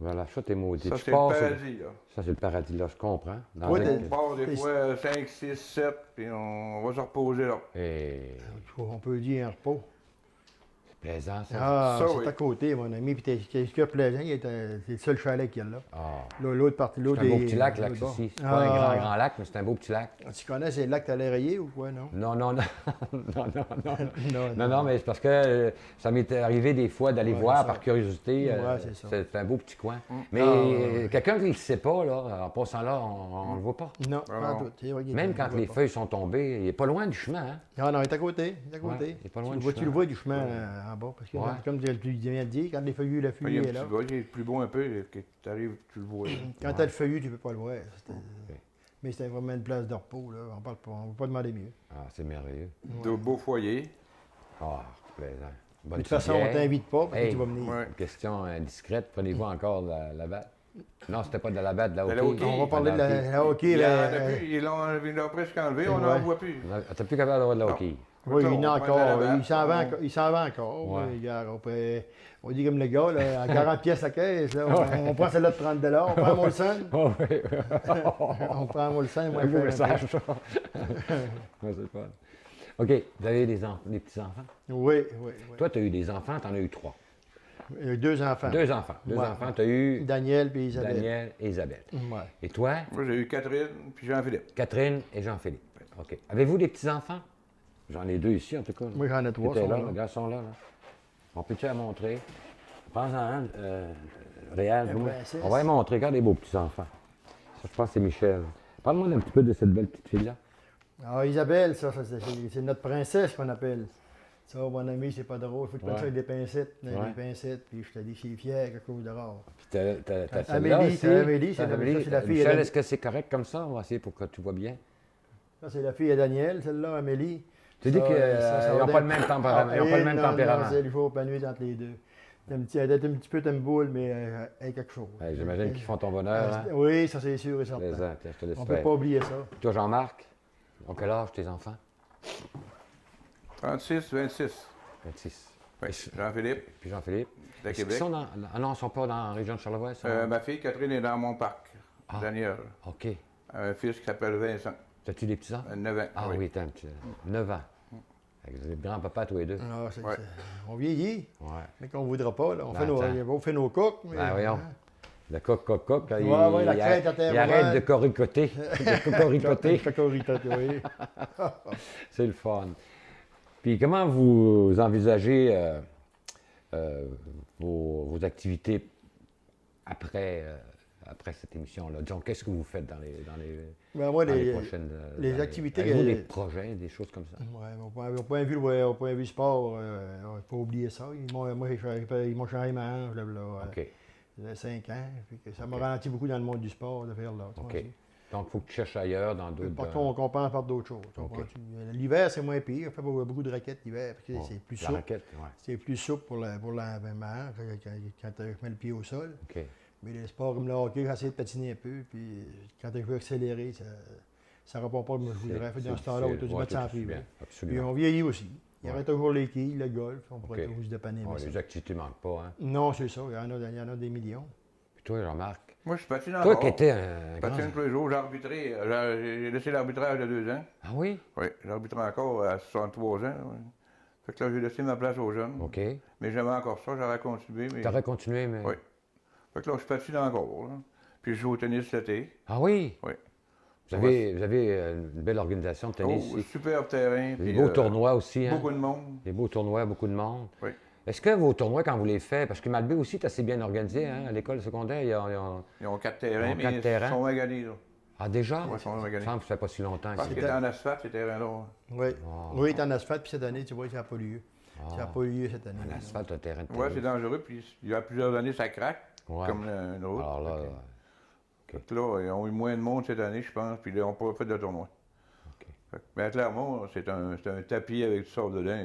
Voilà, ça, t'es maudit. Ça, Tu c'est le pars, paradis, là. Ça, c'est le paradis, là, je comprends. Dans Oui, un- On part des fois 5, 6, 7, puis on va se reposer là. Et On peut dire un repos. c'est plaisant, ça. Ah, Ça, c'est oui. à côté, mon ami. Puis ce qui est plaisant, c'est le seul chalet qu'il y a là. Ah. L'autre partie, l'autre C'est un beau est- petit lac, là, l'autre bord. Ceci. C'est pas un Ah. grand lac, mais c'est un beau petit lac. Tu connais ces lacs à rayé ou quoi, non? Non, non, non. non. Non, Non, non, mais c'est parce que ça m'était arrivé des fois d'aller Ouais, voir c'est ça. par curiosité. Ouais, c'est ça. C'est un beau petit coin. Mais Ah, ouais. quelqu'un qui ne le sait pas, là, en passant là, on ne le voit pas. Non, Ah, pas non. tout. C'est vrai qu'il Même est- quand on le les voit feuilles sont tombées, il n'est pas loin du chemin. Hein? pas. Ah non, il est à côté. Il est à côté. Ouais, il est pas loin tu, du le vois, tu chemin. le vois du chemin en bas. Parce que, Ouais. comme tu viens de dire, quand les feuillus, la Il y a feuillue un est là. petit gars, il est plus beau un peu, que tu arrives, tu le vois. Quand tu as le feuillu, tu ne peux pas le voir. Mais c'était vraiment une place de repos. Là. On ne va pas demander mieux. Ah, c'est merveilleux. De beaux foyers. Ah, c'est plaisant. De Bonne toute façon, on ne bière. t'invite pas parce que Hey. tu vas venir. Ouais. Une question indiscrète. Prenez-vous encore la batte? Non, c'était pas de la batte, de la De hockey. la hockey. On va parler de Ah, la hockey. Il y en là, a plus, ils l'ont presque enlevé, on Ouais. n'en voit plus. T'es plus capable d'avoir de la Non. hockey. Oui, Ça, il y en a on prend de la encore. batte, Il s'en va encore. Ouais. Oui, regarde, on dit comme les gars, là, à 40 pièces la caisse, là, on prend celle-là de 30 $, on prend un Molson. Oh, oui. On prend un Molson, moi, Un beau je fais un message, ça. Ouais, c'est le fun. OK, vous avez des petits-enfants? peu. Oui, oui, oui. Toi, tu as eu des enfants, tu en as eu 3. 2 enfants. Deux enfants. Ouais. Tu as eu Daniel et Isabelle. Daniel et Isabelle. Ouais. Et toi, Moi, j'ai eu Catherine, puis Jean-Philippe. Catherine et Jean-Philippe. OK. Avez-vous des petits-enfants? J'en ai 2 ici, en tout cas. là. Moi, j'en ai 3. Qui étaient sont là, là. les gars sont là. On peut-tu la montrer? Prends-en un, Réal. La moi. princesse. On va y montrer. Regarde les beaux petits-enfants. Ça, je pense que c'est Michel. Parle-moi un petit peu de cette belle petite fille-là. Ah, Isabelle, c'est notre princesse qu'on appelle. Ça, mon ami, c'est pas drôle. Il faut que tu prennes Ouais. ça avec des pincettes. Des Ouais. pincettes, puis je te dis, c'est fier, quelque chose de rare. Puis t'as celle-là Amélie, aussi. c'est Amélie, T'as ça, Amélie. c'est la fille. Michel, est-ce que c'est correct comme ça? On va essayer pour que tu vois bien. Ça, c'est la fille à Daniel, celle-là, Amélie. Tu dis Ça, qu'ils ça n'ont va pas le bien. même tempérament. Ils ont pas le même Non, tempérament. non, c'est il faut pas nuire entre les deux. Elle est un petit peu temboule, mais elle est quelque chose. Ouais, j'imagine qu'ils font ton bonheur. Hein? Oui, ça c'est sûr et certain. Plaisant. Tiens, je te laisse On ne peut faire. pas oublier ça. Toi, Jean-Marc, ont quel âge tes enfants? 36, 26. 26. Oui, Jean-Philippe, Puis Jean-Philippe. de Est-ce qu'ils Québec. sont dans... Ah non, ils ne sont pas dans la région de Charlevoix? Ils sont- Ma fille Catherine est dans mon parc, Ah. Daniel. OK. Un fils qui s'appelle Vincent, As-tu des petits-enfants? 9 ans. Ah oui, t'as un petit... 9 ans. Fait que vous êtes grands-papas tous les deux. Ah, Ouais. on vieillit, Ouais. mais qu'on ne voudra pas. Là. Ben, attends. On fait nos coques. Mais, Ben voyons. hein. Le coq, là, Ouais, la crête à terre, il arrête ouais. de coricoter. De coricoter. Cocoricoter, oui. C'est le fun. Puis comment vous envisagez vos activités après, après cette émission-là? Disons, qu'est-ce que vous faites dans les Ben, moi, dans les les prochaines les années? activités Avez-vous que- des projets, des choses comme ça? ouais, au point de vue sport, il ne faut pas oublier ça. Moi, ils m'ont changé ma hanche, là, OK. 5 ans. Puis que ça m'a ralenti beaucoup dans le monde du sport, de faire là. tu vois, OK. Donc, il faut que tu cherches ailleurs, dans d'autres... Partout, on compense par d'autres choses. tu OK. comprends-tu? L'hiver, c'est moins pire. On fait beaucoup de raquettes l'hiver, parce que Bon, c'est plus la souple. raquette, ouais. C'est plus souple pour la hanche quand tu mets le pied au sol. OK. Mais les sports comme le hockey, j'ai essayé de patiner un peu, puis quand je veux accélérer, ça ne répond pas comme je voudrais. Fait, dans ce temps-là, on difficile. va Ouais, mettre ça en tout privé. bien, Puis absolument. on vieillit aussi. Il y Ouais. aurait toujours les quilles, le golf, on pourrait OK. toujours se dépanner. Ouais, mais ça. les activités ne manquent pas, hein? Non, c'est ça, il y en a des millions. Puis toi, Jean-Marc, Moi, je patine toi encore. qui étais un Je grand... patine tous les jours. J'ai arbitré. J'ai laissé l'arbitrage de 2 ans. Ah oui? Oui, j'ai arbitré encore à 63 ans. Oui. Fait que là, j'ai laissé ma place aux jeunes. OK. Mais j'aimais encore ça, j'aurais continué. Mais... Tu aurais continué, mais... Oui. Fait que là, je patine encore. Là. Puis je joue au tennis l'été. Ah oui? Oui. Vous avez une belle organisation de tennis Oh, ici. super terrain. Des puis, beaux tournois aussi, hein? Beaucoup de monde. Des beaux tournois, beaucoup de monde. Oui. Est-ce que vos tournois, quand vous les faites, parce que Malbaie aussi est assez bien organisé, hein? À l'école secondaire, Ils ont 4 terrains, Ils ont mais 4 terrains. ils sont maganés. Là. Ah, déjà? Ouais, ils sont Ça maganés. semble que ça fait pas si longtemps Parce que qu'ils étaient en asphalte, ces terrains-là. Oui. Ah. Oui, il est en asphalte, puis cette année, tu vois, ça n'a pas lieu. Ça n'a pas lieu cette année. un asphalte, un terrain de Oui, tennis. c'est dangereux. Puis il y a plusieurs années, ça craque, Ouais. comme une route. Alors là, Fait que là, ils ont eu moins de monde cette année, je pense, puis ils n'ont pas fait de tournoi. OK. Fait que, mais à Clermont, c'est un tapis avec tout ça dedans.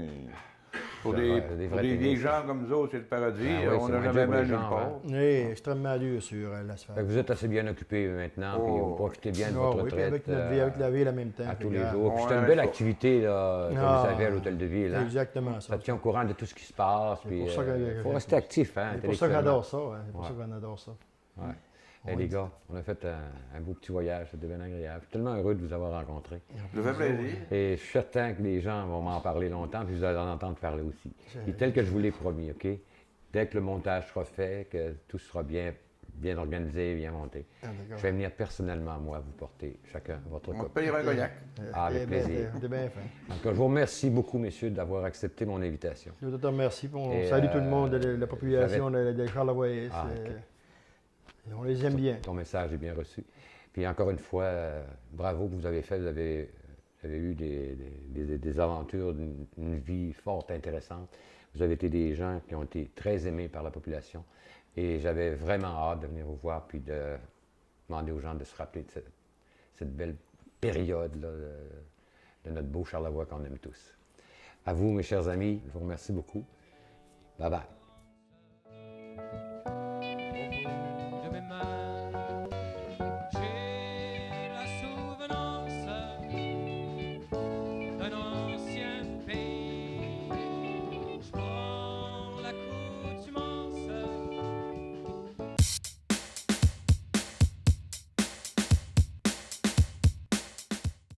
Pour C'est des, vrai, pour vrais des vieilles tennis. gens comme nous autres, c'est le paradis. Ah oui, On c'est n'a moins jamais dur pour mal les nulle jambes, part. hein. Oui, extrêmement dur sur Fait que l'asphalte. vous êtes assez bien occupé maintenant, puis vous Oh, profitez bien de Ah votre oui, puis retraite avec notre vie, avec la ville en même temps. à fait tous que, les ah, jours. Puis Ouais, c'est une belle ça. activité, là, comme Ah. vous savez, à l'Hôtel de Ville. C'est Hein? exactement ça. Ça te tient au courant de tout ce qui se passe. C'est Puis pour ça que- faut rester actif, hein, C'est pour ça que intellectuellement. j'adore ça. Hein. C'est pour Ouais. ça qu'on adore ça. Ouais. Hey, les gars, on a fait un beau petit voyage, c'était bien agréable. Je suis tellement heureux de vous avoir rencontré. Ça fait plaisir. Et je suis certain que les gens vont m'en parler longtemps, puis vous allez en entendre parler aussi. Et tel que je vous l'ai promis, OK? Dès que le montage sera fait, que tout sera bien organisé, bien monté, Ah, d'accord. je vais venir personnellement, moi, vous porter chacun votre On va copie. payer un cognac. Ah, avec T'es bien- plaisir. T'es bien fin. En tout cas, je vous remercie beaucoup, messieurs, d'avoir accepté mon invitation. Je te remercie. Puis on Et, salue tout le monde de la population de Charlevoix. Ah, ok. On les aime bien. Ton message est bien reçu. Puis encore une fois, bravo que vous avez fait. Vous avez eu des aventures, une vie forte, intéressante. Vous avez été des gens qui ont été très aimés par la population. Et j'avais vraiment hâte de venir vous voir puis de demander aux gens de se rappeler de cette belle période là, de notre beau Charlevoix qu'on aime tous. À vous, mes chers amis, je vous remercie beaucoup. Bye bye.